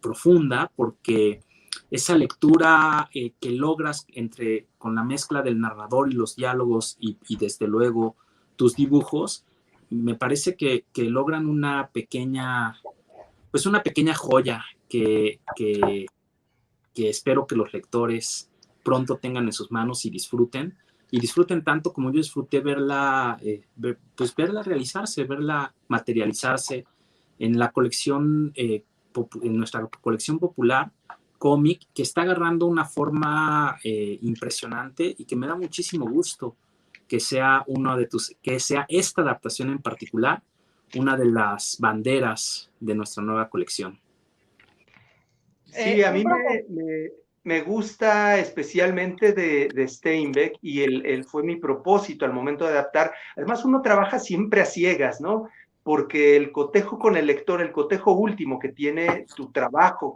Speaker 3: profunda, porque esa lectura que logras con la mezcla del narrador y los diálogos y desde luego tus dibujos, me parece que logran una pequeña joya que espero que los lectores pronto tengan en sus manos y disfruten tanto como yo disfruté verla realizarse, verla materializarse en la colección, en nuestra colección popular, cómic, que está agarrando una forma impresionante y que me da muchísimo gusto que sea que sea esta adaptación en particular una de las banderas de nuestra nueva colección.
Speaker 7: Sí, a mí me gusta especialmente de Steinbeck, y fue mi propósito al momento de adaptar. Además, uno trabaja siempre a ciegas, ¿no? Porque el cotejo con el lector, el cotejo último que tiene tu trabajo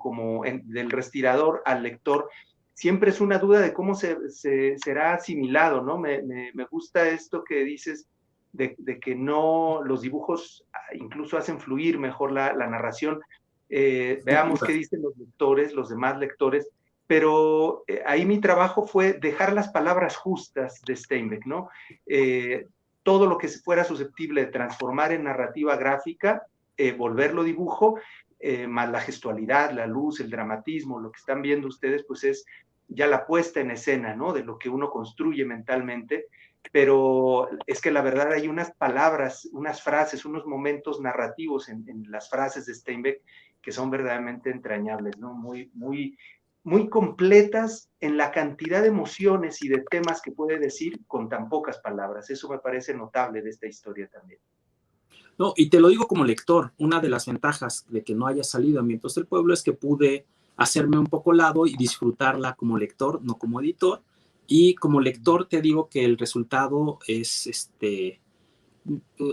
Speaker 7: del respirador al lector, siempre es una duda de cómo será asimilado, ¿no? Me gusta esto que dices de que no, los dibujos incluso hacen fluir mejor la narración. Veamos qué dicen los lectores, los demás lectores, pero ahí mi trabajo fue dejar las palabras justas de Steinbeck, ¿no? Todo lo que fuera susceptible de transformar en narrativa gráfica, volverlo dibujo, más la gestualidad, la luz, el dramatismo, lo que están viendo ustedes, pues es ya la puesta en escena, ¿no? De lo que uno construye mentalmente, pero es que la verdad hay unas palabras, unas frases, unos momentos narrativos en las frases de Steinbeck que son verdaderamente entrañables, ¿no? Muy, muy, muy completas en la cantidad de emociones y de temas que puede decir con tan pocas palabras. Eso me parece notable de esta historia también.
Speaker 3: No, y te lo digo como lector, una de las ventajas de que no haya salido a Vientos del Pueblo es que pude hacerme un poco lado y disfrutarla como lector, no como editor. Y como lector te digo que el resultado es,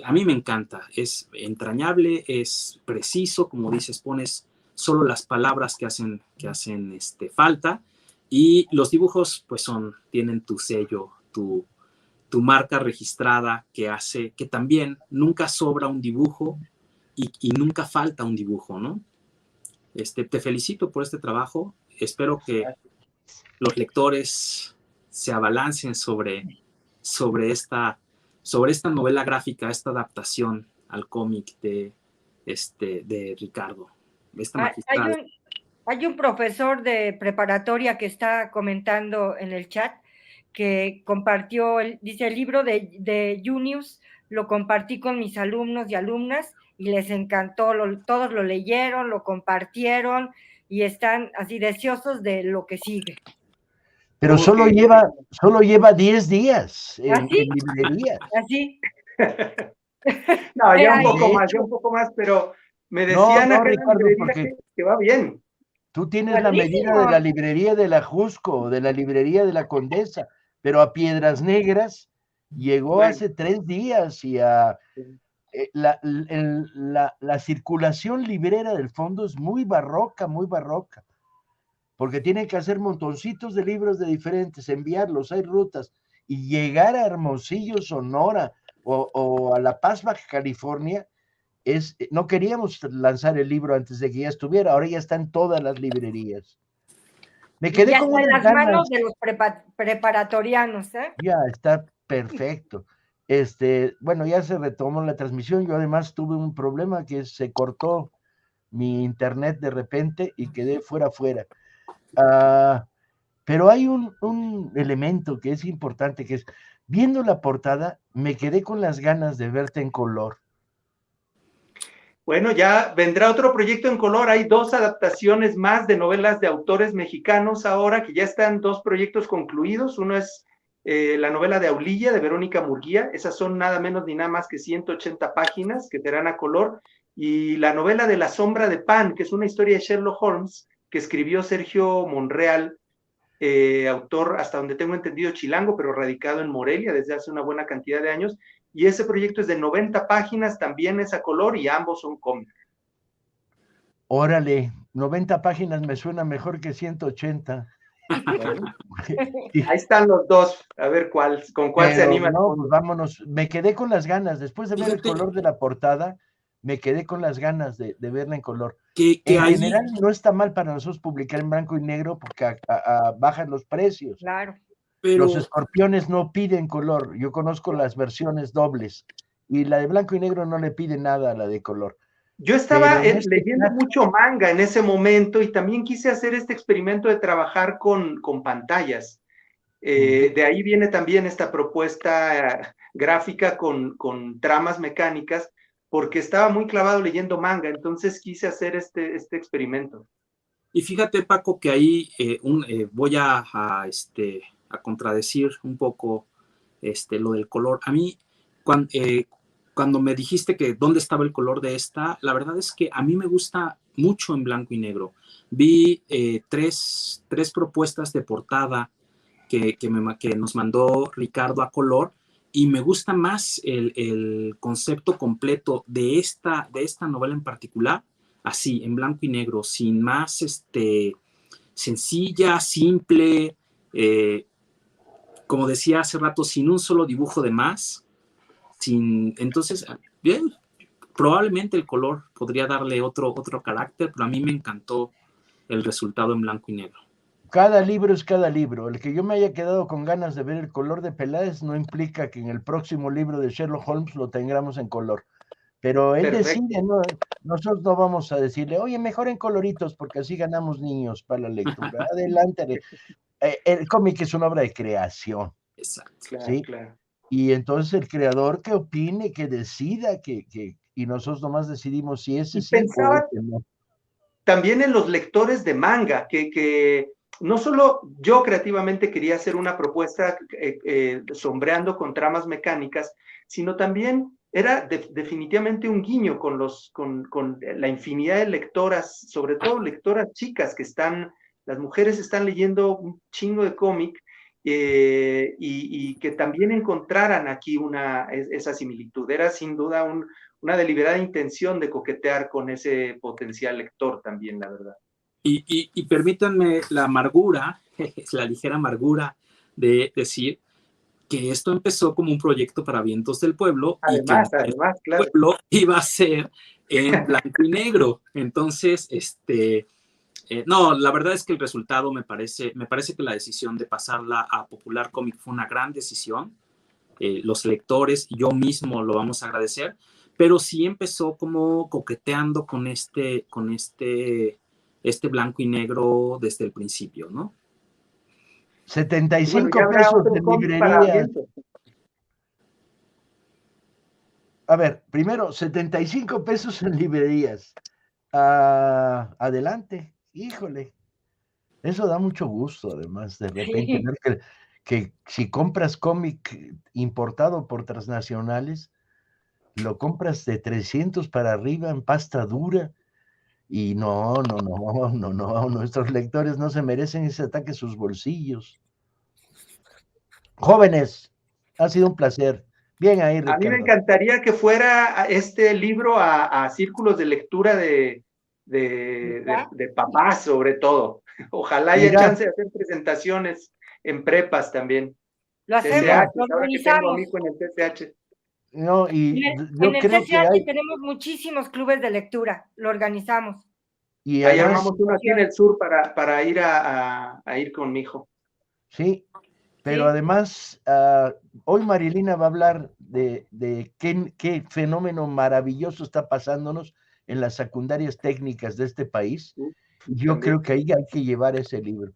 Speaker 3: a mí me encanta, es entrañable, es preciso, como dices, pones solo las palabras que hacen falta, y los dibujos pues tienen tu sello, tu marca registrada que hace que también nunca sobra un dibujo y nunca falta un dibujo, ¿no? Te felicito por este trabajo, espero que los lectores se abalancen sobre esta novela gráfica, esta adaptación al cómic de Ricardo.
Speaker 2: Hay un profesor de preparatoria que está comentando en el chat que compartió, dice, el libro de Junius lo compartí con mis alumnos y alumnas y les encantó, todos lo leyeron, lo compartieron y están así deseosos de lo que sigue.
Speaker 1: Pero solo lleva 10 días en librería.
Speaker 2: ¿Así?
Speaker 7: No, ya un poco más, pero me decían acá
Speaker 1: Ricardo,
Speaker 7: en la librería que va bien.
Speaker 1: Tú tienes la medida de la librería de la Jusco, de la librería de la Condesa, pero a Piedras Negras llegó hace 3 días y la circulación librera del fondo es muy barroca, porque tienen que hacer montoncitos de libros de diferentes, enviarlos, hay rutas, y llegar a Hermosillo, Sonora, o a La Paz, Baja California, no queríamos lanzar el libro antes de que ya estuviera, ahora ya está en todas las librerías. Me quedé
Speaker 2: ya
Speaker 1: con
Speaker 2: está en las
Speaker 1: ganas.
Speaker 2: manos de los preparatorianos, ¿eh?
Speaker 1: Ya está perfecto. Bueno, ya se retomó la transmisión. Yo además tuve un problema que se cortó mi internet de repente y quedé fuera. Pero hay un elemento que es importante, que es, viendo la portada, me quedé con las ganas de verte en color.
Speaker 7: Bueno, ya vendrá otro proyecto en color. Hay 2 adaptaciones más de novelas de autores mexicanos ahora, que ya están 2 proyectos concluidos. Uno es la novela de Aulilla, de Verónica Murguía. Esas son nada menos ni nada más que 180 páginas que serán a color. Y la novela de La sombra de Pan, que es una historia de Sherlock Holmes que escribió Sergio Monreal, autor, hasta donde tengo entendido, chilango, pero radicado en Morelia desde hace una buena cantidad de años. Y ese proyecto es de 90 páginas, también es a color y ambos son cómics.
Speaker 1: Órale, 90 páginas me suena mejor que 180.
Speaker 7: Bueno, ahí están los dos, a ver con cuál se anima.
Speaker 1: No, pues vámonos, me quedé con las ganas, después de ver el color de la portada, me quedé con las ganas de verla en color. En general no está mal para nosotros publicar en blanco y negro porque bajan los precios.
Speaker 2: Claro.
Speaker 1: Pero los escorpiones no piden color, yo conozco las versiones dobles, y la de blanco y negro no le pide nada a la de color.
Speaker 7: Yo estaba leyendo mucho manga en ese momento y también quise hacer este experimento de trabajar con pantallas. De ahí viene también esta propuesta gráfica con tramas mecánicas, porque estaba muy clavado leyendo manga, entonces quise hacer este experimento.
Speaker 3: Y fíjate, Paco, que ahí voy a contradecir un poco lo del color. A mí, cuando me dijiste que dónde estaba el color de esta, la verdad es que a mí me gusta mucho en blanco y negro. Vi tres propuestas de portada que nos mandó Ricardo a color, y me gusta más el concepto completo de esta novela en particular, así, en blanco y negro, sin más, sencilla, simple, como decía hace rato, sin un solo dibujo de más, entonces, bien, probablemente el color podría darle otro carácter, pero a mí me encantó el resultado en blanco y negro.
Speaker 1: Cada libro es cada libro. El que yo me haya quedado con ganas de ver el color de Peláez no implica que en el próximo libro de Sherlock Holmes lo tengamos en color. Pero él decide, ¿no? Nosotros no vamos a decirle, oye, mejor en coloritos, porque así ganamos niños para la lectura. Adelante. El cómic es una obra de creación.
Speaker 3: Exacto.
Speaker 1: ¿Sí? Claro. Y entonces el creador que opine, que decida, y nosotros nomás decidimos si ese sí o ese no.
Speaker 7: También en los lectores de manga, que no solo yo creativamente quería hacer una propuesta sombreando con tramas mecánicas, sino también era definitivamente un guiño con la infinidad de lectoras, sobre todo lectoras chicas las mujeres están leyendo un chingo de cómic, y que también encontraran aquí esa similitud. Era sin duda una deliberada intención de coquetear con ese potencial lector también, la verdad.
Speaker 3: Y permítanme la amargura, la ligera amargura de decir que esto empezó como un proyecto para Vientos del Pueblo,
Speaker 7: además,
Speaker 3: y que
Speaker 7: claro.
Speaker 3: el pueblo iba a ser en blanco y negro. Entonces, no, la verdad es que el resultado me parece que la decisión de pasarla a Popular Comic fue una gran decisión. Los lectores y yo mismo lo vamos a agradecer, pero sí empezó como coqueteando con este blanco y negro desde el principio, ¿no?
Speaker 1: 75 pesos de librería. A ver, primero, 75 pesos en librerías. Adelante, híjole. Eso da mucho gusto, además, de repente, ver que si compras cómic importado por transnacionales, lo compras de 300 para arriba en pasta dura, y no, nuestros lectores no se merecen ese ataque a sus bolsillos. Jóvenes, ha sido un placer. Bien ahí, Ricardo.
Speaker 7: A mí me encantaría que fuera este libro a círculos de lectura de papás, sobre todo. Ojalá haya chance de hacer presentaciones en prepas también.
Speaker 2: Lo hacemos, lo
Speaker 7: organizamos. En el CCH.
Speaker 1: No, y
Speaker 2: en el CCH tenemos muchísimos clubes de lectura, lo organizamos.
Speaker 7: Y ahí armamos uno aquí en el sur para ir a ir con mi hijo.
Speaker 1: Sí, pero además, hoy Marilina va a hablar de qué fenómeno maravilloso está pasándonos en las secundarias técnicas de este país. Yo creo que ahí hay que llevar ese libro.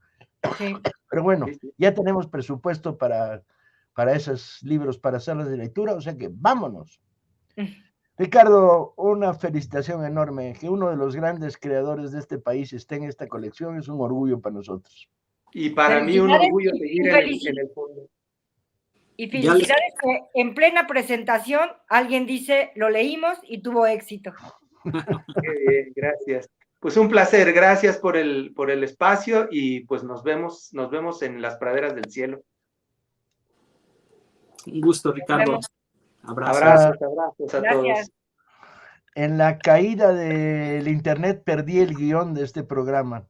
Speaker 1: Sí. Pero bueno, ya tenemos presupuesto para esos libros, para salas de lectura, o sea que vámonos. Ricardo, una felicitación enorme. Que uno de los grandes creadores de este país esté en esta colección es un orgullo para nosotros.
Speaker 7: Y para mí un orgullo seguir en el fondo.
Speaker 2: Y felicidades que en plena presentación alguien dice, lo leímos y tuvo éxito.
Speaker 7: Qué bien, gracias. Pues un placer, gracias por el espacio, y pues nos vemos en las praderas del cielo.
Speaker 3: Un gusto, Ricardo.
Speaker 7: Abrazos a todos.
Speaker 1: En la caída del internet perdí el guión de este programa.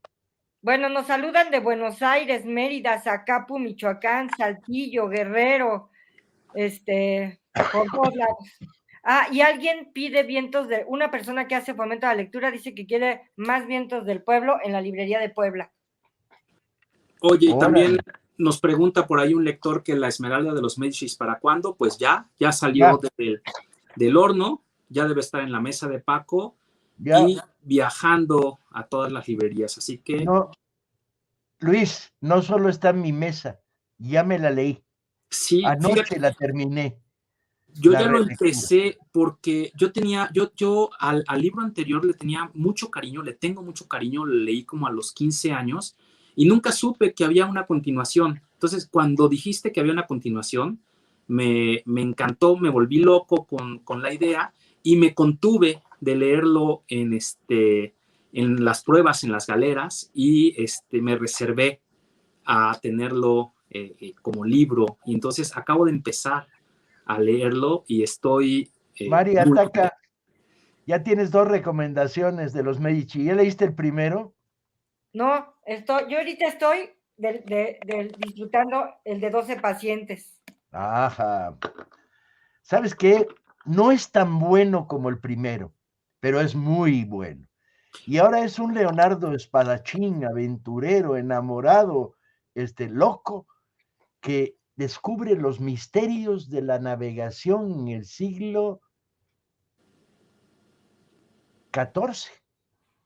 Speaker 2: Bueno, nos saludan de Buenos Aires, Mérida, Zacapu, Michoacán, Saltillo, Guerrero, por todos lados. Y alguien pide una persona que hace fomento a la lectura dice que quiere más Vientos del Pueblo en la librería de Puebla.
Speaker 3: Oye, y también nos pregunta por ahí un lector que La Esmeralda de los Médicis, ¿para cuándo? Pues ya salió del horno, ya debe estar en la mesa de Paco y viajando a todas las librerías, así que...
Speaker 1: No, Luis, no solo está en mi mesa, ya me la leí.
Speaker 3: Sí,
Speaker 1: anoche
Speaker 3: fíjate,
Speaker 1: la terminé.
Speaker 3: Yo ya lo empecé porque yo al libro anterior le tenía mucho cariño, le tengo mucho cariño, lo leí como a los 15 años y nunca supe que había una continuación. Entonces, cuando dijiste que había una continuación, me encantó, me volví loco con la idea y me contuve de leerlo en las pruebas, en las galeras, y me reservé a tenerlo como libro. Y entonces acabo de empezar a leerlo y estoy...
Speaker 1: Mari Ataca, ya tienes 2 recomendaciones de los Medici. ¿Ya leíste el primero?
Speaker 2: No, yo ahorita estoy disfrutando el de 12 pacientes.
Speaker 1: Ajá. ¿Sabes qué? No es tan bueno como el primero, pero es muy bueno. Y ahora es un Leonardo espadachín, aventurero, enamorado, loco, que descubre los misterios de la navegación en el siglo XIV.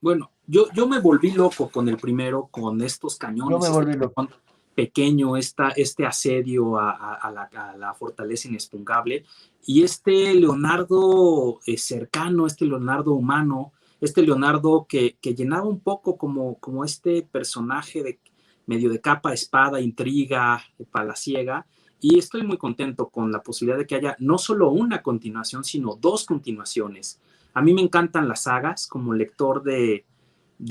Speaker 3: Bueno, yo me volví loco con el primero, con estos cañones.
Speaker 1: Yo me volví loco.
Speaker 3: Pequeño, este asedio a la fortaleza inexpugnable, y este Leonardo cercano, este Leonardo humano, este Leonardo que llenaba un poco como este personaje medio de capa, espada, intriga, palaciega, y estoy muy contento con la posibilidad de que haya no solo una continuación, sino 2 continuaciones. A mí me encantan las sagas, como lector de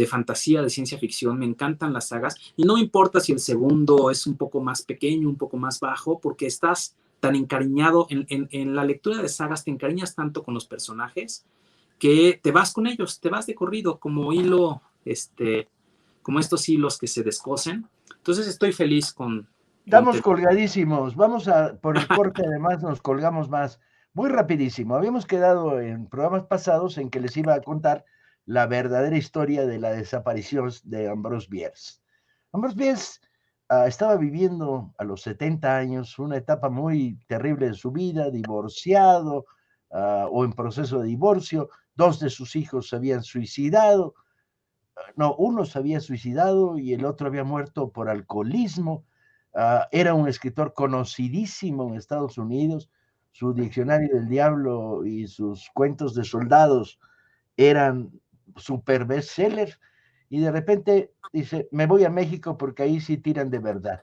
Speaker 3: fantasía, de ciencia ficción, me encantan las sagas, y no importa si el segundo es un poco más pequeño, un poco más bajo, porque estás tan encariñado en la lectura de sagas, te encariñas tanto con los personajes que te vas con ellos, te vas de corrido, como hilo, como estos hilos que se descosen. Entonces estoy feliz con...
Speaker 1: Estamos colgadísimos, vamos por el corte, además nos colgamos más. Muy rapidísimo, habíamos quedado en programas pasados en que les iba a contar la verdadera historia de la desaparición de Ambrose Bierce. Ambrose Bierce estaba viviendo a los 70 años una etapa muy terrible de su vida, divorciado o en proceso de divorcio. 2 de sus hijos se habían suicidado. No, uno se había suicidado y el otro había muerto por alcoholismo. Era un escritor conocidísimo en Estados Unidos. Su Diccionario del Diablo y sus cuentos de soldados eran super bestseller, y de repente dice, me voy a México porque ahí sí tiran de verdad.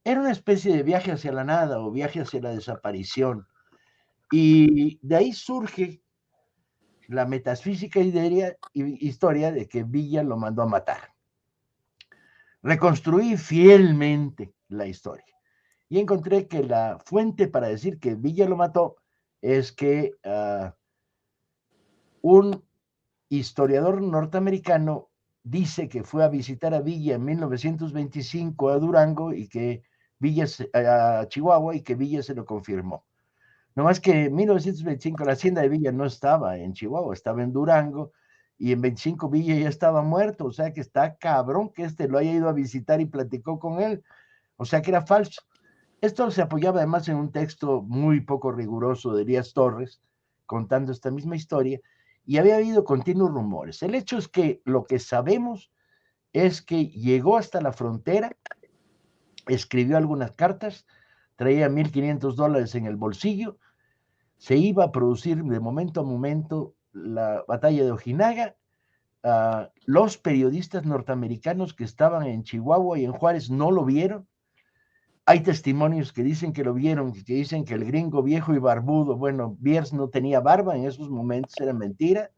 Speaker 1: Era una especie de viaje hacia la nada o viaje hacia la desaparición, y de ahí surge la metafísica historia de que Villa lo mandó a matar. Reconstruí fielmente la historia y encontré que la fuente para decir que Villa lo mató es que un historiador norteamericano dice que fue a visitar a Villa en 1925 a Durango y que a Chihuahua, y que Villa se lo confirmó. No más que en 1925 la hacienda de Villa no estaba en Chihuahua, estaba en Durango, y en 25 Villa ya estaba muerto, o sea que está cabrón que lo haya ido a visitar y platicó con él, o sea que era falso. Esto se apoyaba además en un texto muy poco riguroso de Elías Torres, contando esta misma historia, y había habido continuos rumores. El hecho es que lo que sabemos es que llegó hasta la frontera, escribió algunas cartas, traía $1,500 en el bolsillo, se iba a producir de momento a momento la batalla de Ojinaga. Los periodistas norteamericanos que estaban en Chihuahua y en Juárez no lo vieron. Hay testimonios que dicen que lo vieron, que dicen que el gringo viejo y barbudo, bueno, Bierce no tenía barba en esos momentos, era mentira,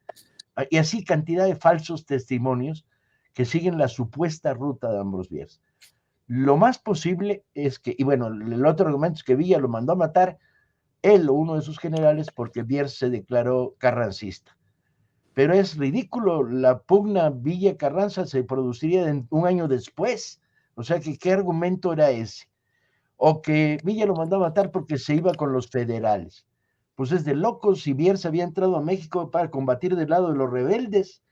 Speaker 1: y así cantidad de falsos testimonios que siguen la supuesta ruta de Ambrose Bierce. Lo más posible es que, y bueno, el otro argumento es que Villa lo mandó a matar, él o uno de sus generales, porque Bierce se declaró carrancista. pero es ridículo. La pugna Villa Carranza se produciría un año después. O sea, que ¿qué argumento era ese? O que Villa lo mandó a matar porque se iba con los federales. Pues es de locos. Si Bierce había entrado a México para combatir del lado de los rebeldes.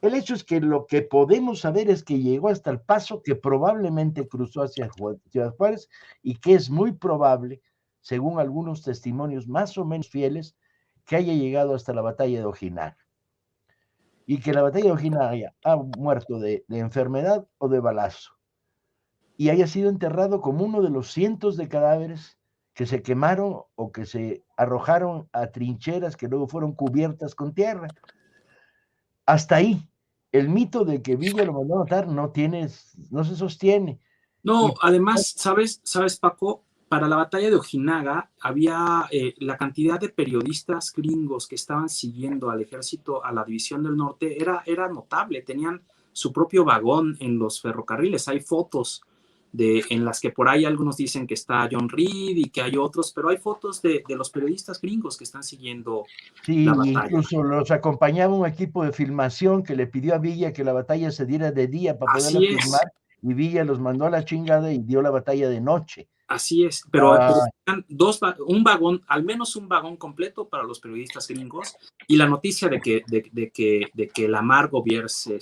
Speaker 1: El hecho es que lo que podemos saber es que llegó hasta El Paso, que probablemente cruzó hacia Ciudad Juárez, y que es muy probable, según algunos testimonios más o menos fieles, que haya llegado hasta la batalla de Ojinaga. Y que la batalla de Ojinaga ha muerto de enfermedad o de balazo. Y haya sido enterrado como uno de los cientos de cadáveres que se quemaron o que se arrojaron a trincheras que luego fueron cubiertas con tierra. Hasta ahí. El mito de que Villa lo mandó a matar no se sostiene.
Speaker 3: No, además, ¿sabes, Paco? Para la batalla de Ojinaga había la cantidad de periodistas gringos que estaban siguiendo al ejército, a la División del Norte, era notable. Tenían su propio vagón en los ferrocarriles. Hay fotos en las que por ahí algunos dicen que está John Reed y que hay otros, pero hay fotos de los periodistas gringos que están siguiendo la batalla.
Speaker 1: Incluso los acompañaba un equipo de filmación que le pidió a Villa que la batalla se diera de día para poderla filmar, y Villa los mandó a la chingada y dio la batalla de noche.
Speaker 3: Así es, pero un vagón, al menos un vagón completo para los periodistas gringos, y la noticia de que la Margot Bierce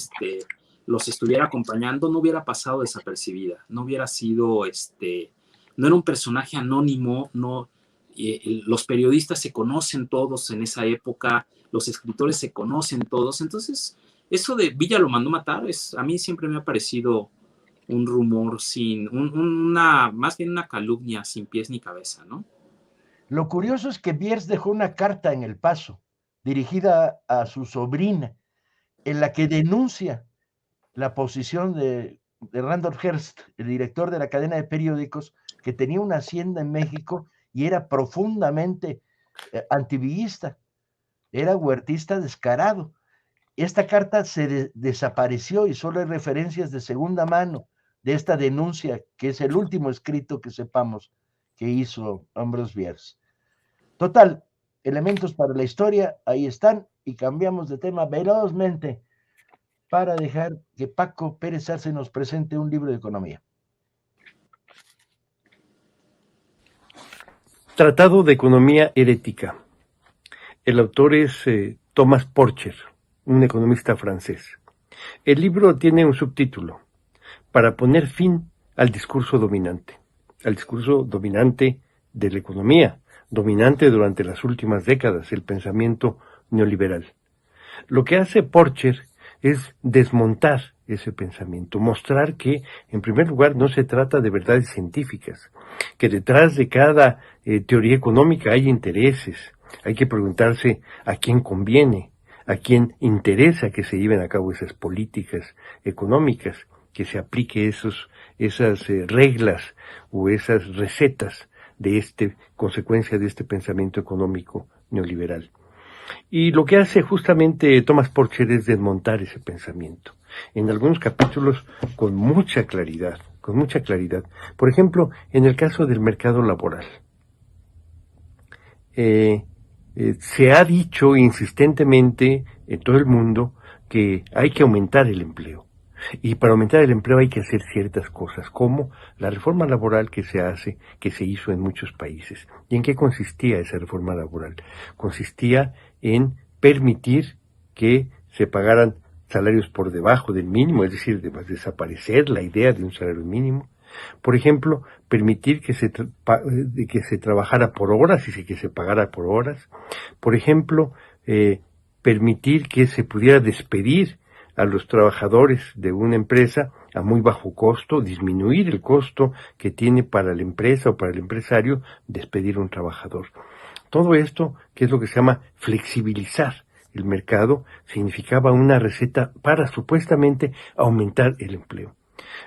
Speaker 3: los estuviera acompañando no hubiera pasado desapercibida, no hubiera sido, no era un personaje anónimo, no, los periodistas se conocen todos en esa época, los escritores se conocen todos, entonces eso de Villa lo mandó matar, a mí siempre me ha parecido un rumor más bien una calumnia sin pies ni cabeza, ¿no?
Speaker 1: Lo curioso es que Bierce dejó una carta en El Paso, dirigida a su sobrina, en la que denuncia la posición de Randolph Hearst, el director de la cadena de periódicos, que tenía una hacienda en México y era profundamente antivillista, era huertista descarado. Esta carta se desapareció y solo hay referencias de segunda mano de esta denuncia, que es el último escrito que sepamos que hizo Ambrose Bierce. Total, elementos para la historia, ahí están, y cambiamos de tema velozmente para dejar que Paco Pérez Arce nos presente un libro de economía.
Speaker 8: Tratado de Economía Herética. El autor es Thomas Porcher, un economista francés. El libro tiene un subtítulo: para poner fin al discurso dominante de la economía, dominante durante las últimas décadas, el pensamiento neoliberal. Lo que hace Porcher es desmontar ese pensamiento, mostrar que, en primer lugar, no se trata de verdades científicas, que detrás de cada teoría económica hay intereses. Hay que preguntarse a quién conviene, a quién interesa que se lleven a cabo esas políticas económicas, que se aplique esas reglas o esas recetas de consecuencia de este pensamiento económico neoliberal. Y lo que hace justamente Thomas Porcher es desmontar ese pensamiento, en algunos capítulos con mucha claridad. Por ejemplo, en el caso del mercado laboral. Se ha dicho insistentemente en todo el mundo que hay que aumentar el empleo. Y para aumentar el empleo hay que hacer ciertas cosas, como la reforma laboral que se hizo en muchos países. ¿Y en qué consistía esa reforma laboral? Consistía en permitir que se pagaran salarios por debajo del mínimo, es decir, desaparecer la idea de un salario mínimo. Por ejemplo, permitir que se trabajara por horas y que se pagara por horas. Por ejemplo, permitir que se pudiera despedir a los trabajadores de una empresa a muy bajo costo, disminuir el costo que tiene para la empresa o para el empresario despedir a un trabajador. Todo esto, que es lo que se llama flexibilizar el mercado, significaba una receta para supuestamente aumentar el empleo.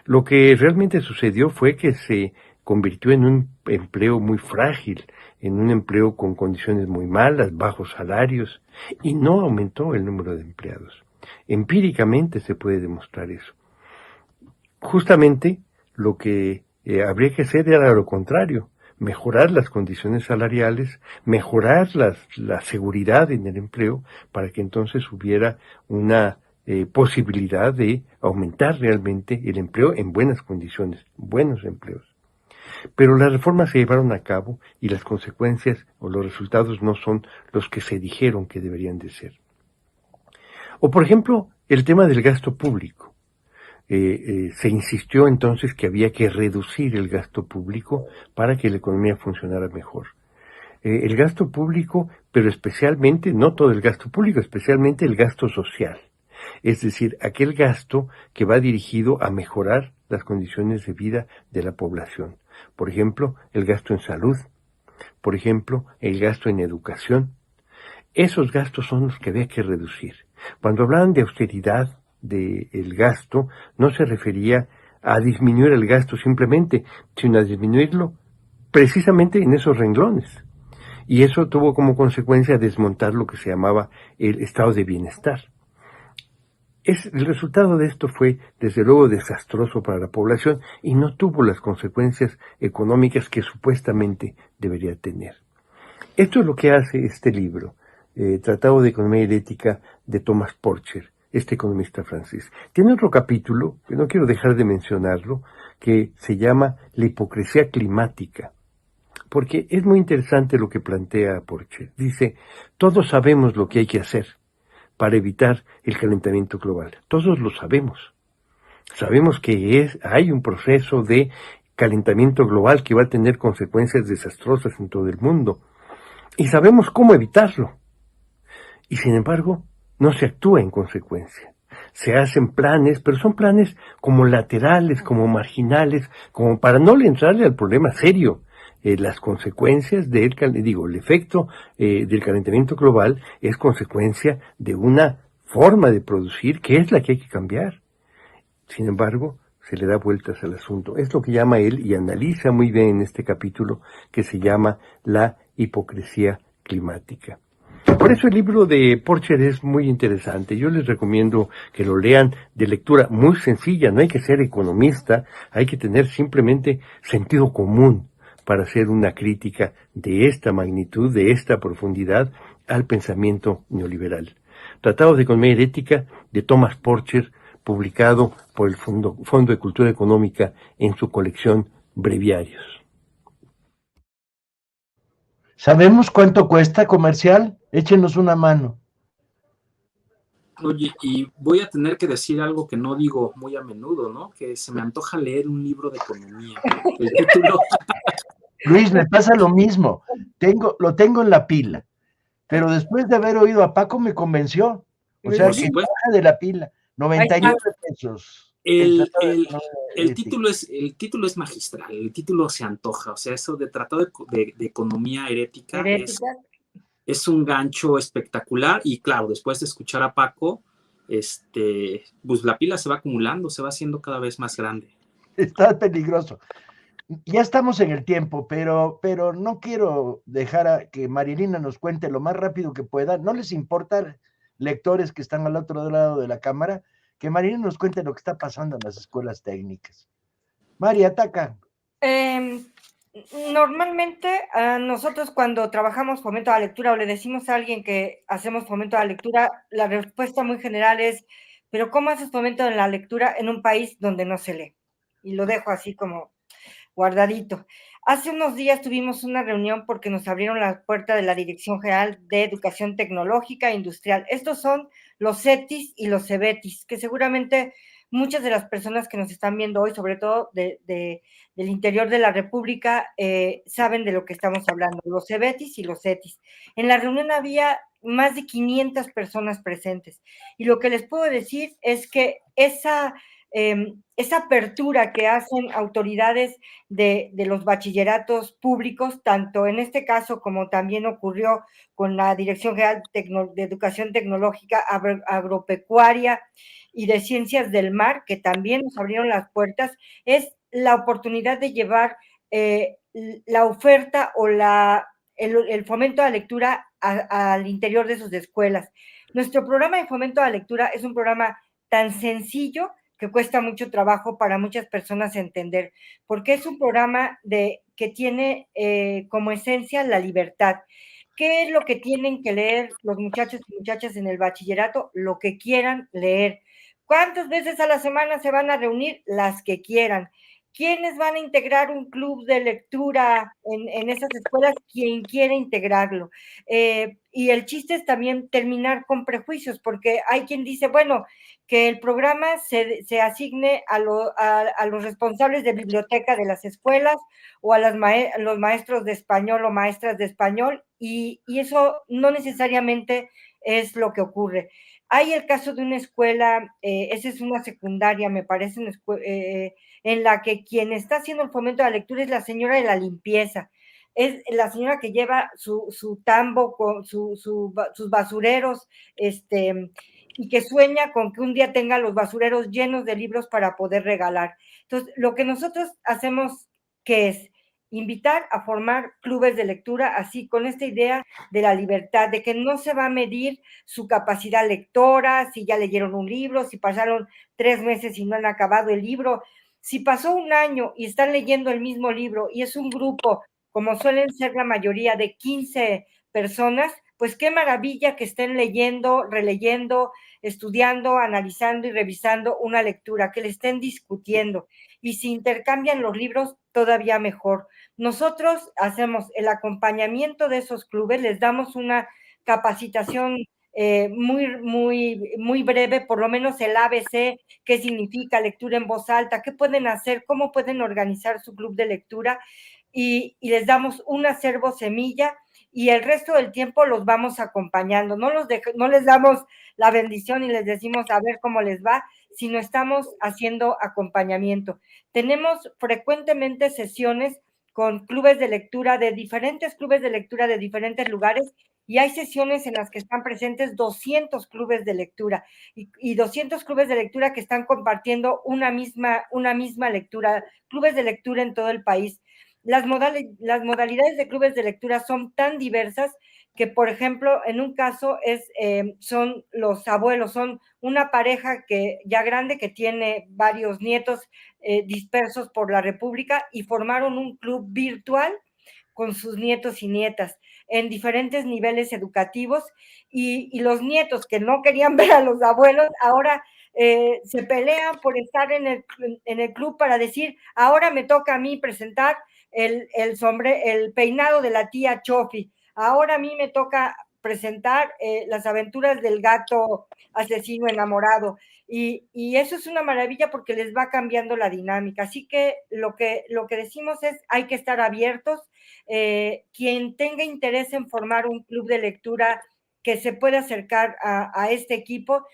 Speaker 8: Lo que realmente sucedió fue que se convirtió en un empleo muy frágil, en un empleo con condiciones muy malas, bajos salarios, y no aumentó el número de empleados. Empíricamente se puede demostrar eso. Justamente lo que habría que hacer era lo contrario, mejorar las condiciones salariales, mejorar la seguridad en el empleo, para que entonces hubiera una posibilidad de aumentar realmente el empleo en buenas condiciones, buenos empleos. Pero las reformas se llevaron a cabo y las consecuencias o los resultados no son los que se dijeron que deberían de ser. O por ejemplo, el tema del gasto público. Se insistió entonces que había que reducir el gasto público para que la economía funcionara mejor. El gasto público, pero especialmente, no todo el gasto público, especialmente el gasto social. Es decir, aquel gasto que va dirigido a mejorar las condiciones de vida de la población. Por ejemplo, el gasto en salud, por ejemplo, el gasto en educación. Esos gastos son los que había que reducir. Cuando hablaban de austeridad del gasto, no se refería a disminuir el gasto simplemente, sino a disminuirlo precisamente en esos renglones. Y eso tuvo como consecuencia desmontar lo que se llamaba el estado de bienestar. El resultado de esto fue, desde luego, desastroso para la población y no tuvo las consecuencias económicas que supuestamente debería tener. Esto es lo que hace este libro, Tratado de Economía y Ética de Thomas Porcher, este economista francés. Tiene otro capítulo, que no quiero dejar de mencionarlo, que se llama La hipocresía climática, porque es muy interesante lo que plantea Porcher. Dice, todos sabemos lo que hay que hacer para evitar el calentamiento global. Todos lo sabemos. Sabemos que hay un proceso de calentamiento global que va a tener consecuencias desastrosas en todo el mundo. Y sabemos cómo evitarlo. Y sin embargo, no se actúa en consecuencia. Se hacen planes, pero son planes como laterales, como marginales, como para no entrarle al problema serio. Las consecuencias el efecto del calentamiento global es consecuencia de una forma de producir que es la que hay que cambiar. Sin embargo, se le da vueltas al asunto. Es lo que llama él, y analiza muy bien en este capítulo, que se llama la hipocresía climática. Por eso el libro de Porcher es muy interesante. Yo les recomiendo que lo lean, de lectura muy sencilla. No hay que ser economista, hay que tener simplemente sentido común para hacer una crítica de esta magnitud, de esta profundidad al pensamiento neoliberal. Tratado de Economía y Ética de Thomas Porcher, publicado por el Fondo de Cultura Económica en su colección Breviarios.
Speaker 1: ¿Sabemos cuánto cuesta comercial? Échenos una mano.
Speaker 3: Oye, y voy a tener que decir algo que no digo muy a menudo, ¿no? Que se me antoja leer un libro de economía. El título...
Speaker 1: Luis, me pasa lo mismo. Lo tengo en la pila, pero después de haber oído a Paco me convenció. O sea, que baja de la pila. 99 pesos.
Speaker 3: El título es magistral, el título se antoja, o sea, eso de Tratado de Economía Herética es un gancho espectacular. Y claro, después de escuchar a Paco, pues la pila se va acumulando, se va haciendo cada vez más grande.
Speaker 1: Está peligroso. Ya estamos en el tiempo, pero no quiero dejar a que Marilina nos cuente lo más rápido que pueda. ¿No les importa, lectores que están al otro lado de la cámara, que Marilina nos cuente lo que está pasando en las escuelas técnicas? Mari, ataca.
Speaker 2: Normalmente nosotros cuando trabajamos fomento a la lectura o le decimos a alguien que hacemos fomento a la lectura, la respuesta muy general es, pero ¿cómo haces fomento en la lectura en un país donde no se lee? Y lo dejo así como guardadito. Hace unos días tuvimos una reunión porque nos abrieron la puerta de la Dirección General de Educación Tecnológica e Industrial. Estos son los CETIS y los CEBETIS, que seguramente muchas de las personas que nos están viendo hoy, sobre todo del interior de la República, saben de lo que estamos hablando, los CEBETIS y los CETIS. En la reunión había más de 500 personas presentes, y lo que les puedo decir es que esa apertura que hacen autoridades de los bachilleratos públicos, tanto en este caso como también ocurrió con la Dirección General de Educación Tecnológica, Agropecuaria y de Ciencias del Mar, que también nos abrieron las puertas, es la oportunidad de llevar la oferta o el fomento a la lectura al interior de sus escuelas. Nuestro programa de fomento a la lectura es un programa tan sencillo que cuesta mucho trabajo para muchas personas entender, porque es un programa que tiene como esencia la libertad. ¿Qué es lo que tienen que leer los muchachos y muchachas en el bachillerato? Lo que quieran leer. ¿Cuántas veces a la semana se van a reunir? Las que quieran. ¿Quiénes van a integrar un club de lectura en esas escuelas? Quien quiera integrarlo. Y el chiste es también terminar con prejuicios, porque hay quien dice, bueno, que el programa se asigne a los responsables de biblioteca de las escuelas o a los maestros de español o maestras de español, y eso no necesariamente es lo que ocurre. Hay el caso de una escuela, esa es una secundaria, me parece, en la que quien está haciendo el fomento de la lectura es la señora de la limpieza. Es la señora que lleva su tambo con sus basureros, y que sueña con que un día tenga los basureros llenos de libros para poder regalar. Entonces, lo que nosotros hacemos, que es invitar a formar clubes de lectura, así con esta idea de la libertad, de que no se va a medir su capacidad lectora, si ya leyeron un libro, si pasaron 3 meses y no han acabado el libro. Si pasó un año y están leyendo el mismo libro y es un grupo, como suelen ser la mayoría, de 15 personas, pues qué maravilla que estén leyendo, releyendo, estudiando, analizando y revisando una lectura, que le estén discutiendo. Y si intercambian los libros, todavía mejor. Nosotros hacemos el acompañamiento de esos clubes, les damos una capacitación muy breve, por lo menos el ABC, qué significa lectura en voz alta, qué pueden hacer, cómo pueden organizar su club de lectura, y les damos un acervo semilla, y el resto del tiempo los vamos acompañando. No les damos la bendición y les decimos a ver cómo les va, sino estamos haciendo acompañamiento. Tenemos frecuentemente sesiones con clubes de lectura, de diferentes clubes de lectura de diferentes lugares, y hay sesiones en las que están presentes 200 clubes de lectura y 200 clubes de lectura que están compartiendo una misma lectura, clubes de lectura en todo el país. Las modalidades de clubes de lectura son tan diversas que, por ejemplo, en un caso son los abuelos, son una pareja que ya grande que tiene varios nietos dispersos por la República, y formaron un club virtual con sus nietos y nietas en diferentes niveles educativos, y los nietos que no querían ver a los abuelos ahora se pelean por estar en el club para decir, ahora me toca a mí presentar el peinado de la tía Chofi, ahora a mí me toca presentar las aventuras del gato asesino enamorado, y eso es una maravilla porque les va cambiando la dinámica. Así que lo que decimos es, hay que estar abiertos. Quien tenga interés en formar un club de lectura, que se puede acercar a este equipo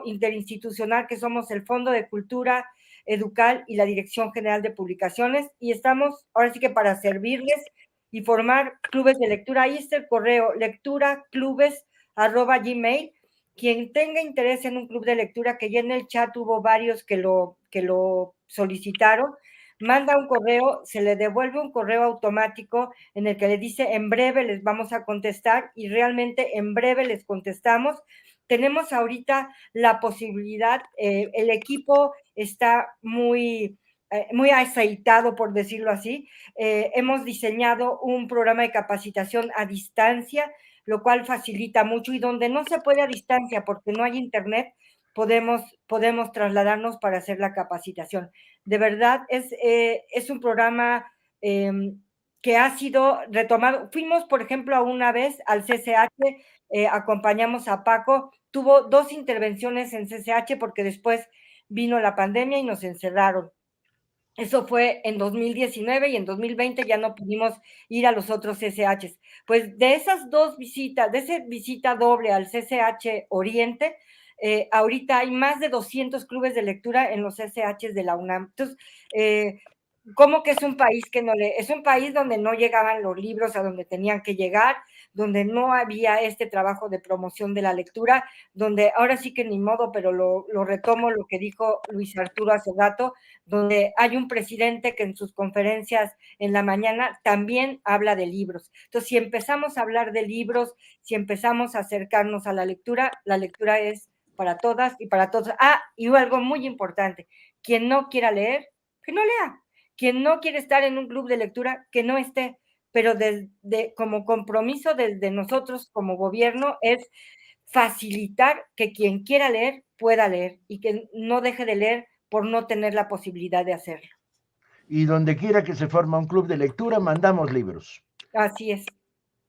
Speaker 2: interinstitucional que somos el Fondo de Cultura Educal y la Dirección General de Publicaciones, y estamos ahora sí que para servirles y formar clubes de lectura. Ahí está el correo, lecturaclubes@gmail. Quien tenga interés en un club de lectura, que ya en el chat hubo varios que lo solicitaron, manda un correo, se le devuelve un correo automático en el que le dice, en breve les vamos a contestar, y realmente en breve les contestamos. Tenemos ahorita la posibilidad, el equipo está muy aceitado, por decirlo así. Hemos diseñado un programa de capacitación a distancia, lo cual facilita mucho, y donde no se puede a distancia porque no hay internet, podemos trasladarnos para hacer la capacitación. De verdad, es un programa que ha sido retomado. Fuimos, por ejemplo, una vez al CCH, acompañamos a Paco, tuvo 2 intervenciones en CCH porque después vino la pandemia y nos encerraron. Eso fue en 2019, y en 2020 ya no pudimos ir a los otros CCHs. Pues de esas 2 visitas, de esa visita doble al CCH Oriente, ahorita hay más de 200 clubes de lectura en los CCHs de la UNAM. Entonces, ¿cómo que es un país que no lee? Es un país donde no llegaban los libros a donde tenían que llegar, donde no había este trabajo de promoción de la lectura, donde ahora sí que ni modo, pero lo retomo lo que dijo Luis Arturo hace rato, donde hay un presidente que en sus conferencias en la mañana también habla de libros. Entonces, si empezamos a hablar de libros, si empezamos a acercarnos a la lectura es para todas y para todos. Y algo muy importante, quien no quiera leer, que no lea. Quien no quiere estar en un club de lectura, que no esté, pero como compromiso de nosotros como gobierno es facilitar que quien quiera leer pueda leer y que no deje de leer por no tener la posibilidad de hacerlo.
Speaker 1: Y donde quiera que se forma un club de lectura, mandamos libros.
Speaker 2: Así es.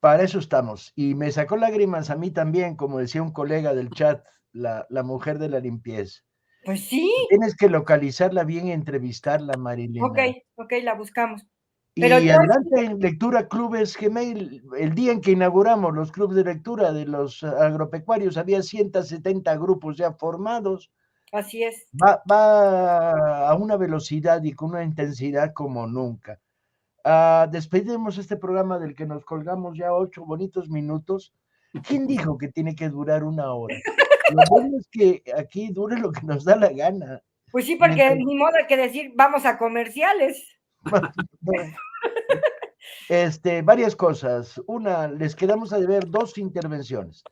Speaker 1: Para eso estamos. Y me sacó lágrimas a mí también, como decía un colega del chat, la mujer de la limpieza.
Speaker 2: Pues sí.
Speaker 1: Tienes que localizarla bien y entrevistarla, Marilena.
Speaker 2: Ok, la buscamos.
Speaker 1: Pero y adelante en Lectura Clubes Gmail, el día en que inauguramos los clubes de lectura de los agropecuarios, había 170 grupos ya formados.
Speaker 2: Así es.
Speaker 1: Va a una velocidad y con una intensidad como nunca. Despedimos este programa del que nos colgamos ya 8 bonitos minutos. ¿Quién dijo que tiene que durar 1 hora? Lo bueno es que aquí dure lo que nos da la gana.
Speaker 2: Pues sí, porque ni modo que decir vamos a comerciales.
Speaker 1: Varias cosas. Una, les quedamos a deber 2 intervenciones.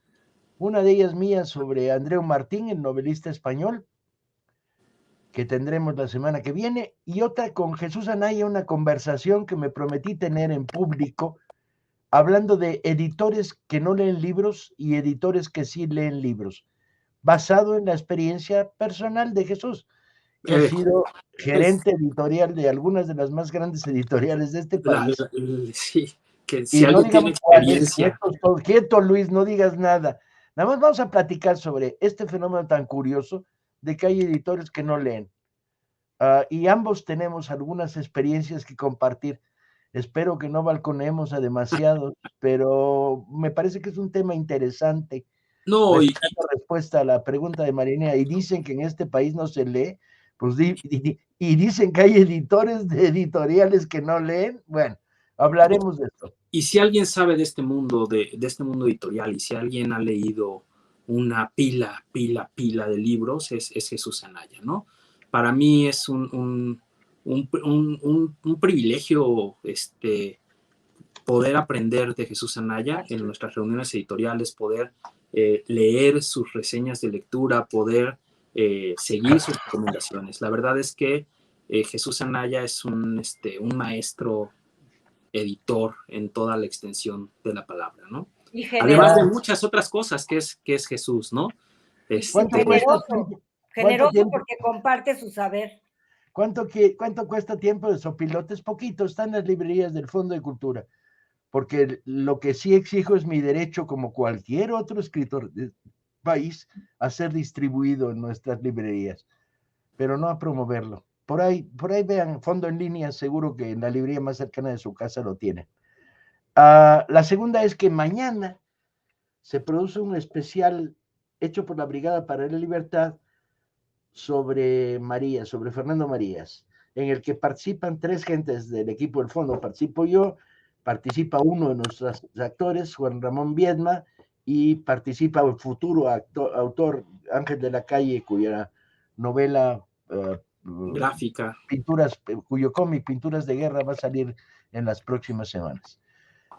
Speaker 1: Una de ellas mía sobre Andreu Martín, el novelista español, que tendremos la semana que viene, y otra con Jesús Anaya, una conversación que me prometí tener en público, hablando de editores que no leen libros y editores que sí leen libros, basado en la experiencia personal de Jesús, que ha sido gerente editorial de algunas de las más grandes editoriales de este país.
Speaker 3: Sí, que si
Speaker 1: y
Speaker 3: alguien
Speaker 1: no
Speaker 3: tiene experiencia.
Speaker 1: Quieto, Luis, no digas nada. Nada más vamos a platicar sobre este fenómeno tan curioso de que hay editores que no leen. Y ambos tenemos algunas experiencias que compartir. Espero que no balconeemos a demasiados, pero me parece que es un tema interesante.
Speaker 3: No,
Speaker 1: respuesta a la pregunta de Marinea, y dicen que en este país no se lee, pues y dicen que hay editores de editoriales que no leen. Bueno, hablaremos de esto.
Speaker 3: Y si alguien sabe de este mundo, de este mundo editorial, y si alguien ha leído una pila de libros, es Jesús Anaya, ¿no? Para mí es un privilegio poder aprender de Jesús Anaya en nuestras reuniones editoriales, poder leer sus reseñas de lectura, poder seguir sus recomendaciones. La verdad es que Jesús Anaya es un maestro editor en toda la extensión de la palabra, ¿no? Además de muchas otras cosas que es Jesús, ¿no?
Speaker 2: Generoso porque comparte su saber.
Speaker 1: ¿Cuánto cuesta tiempo de sopilotes? Poquito, está en las librerías del Fondo de Cultura, porque lo que sí exijo es mi derecho, como cualquier otro escritor del país, a ser distribuido en nuestras librerías, pero no a promoverlo. Por ahí vean, Fondo en Línea, seguro que en la librería más cercana de su casa lo tienen. La segunda es que mañana se produce un especial hecho por la Brigada para la Libertad sobre Fernando Marías, en el que participan 3 gentes del equipo del fondo. Participo yo, participa uno de nuestros actores, Juan Ramón Viedma, y participa el futuro autor Ángel de la Calle, cuya novela
Speaker 3: gráfica,
Speaker 1: cuyo cómic Pinturas de Guerra va a salir en las próximas semanas.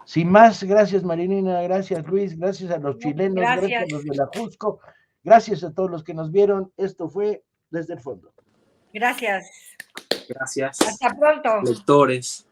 Speaker 1: Sin más, gracias Marinina, gracias Luis, gracias a los chilenos, gracias a los de la Jusco, gracias a todos los que nos vieron. Esto fue Desde el Fondo.
Speaker 2: Gracias.
Speaker 3: Gracias.
Speaker 2: Hasta pronto.
Speaker 3: Lectores.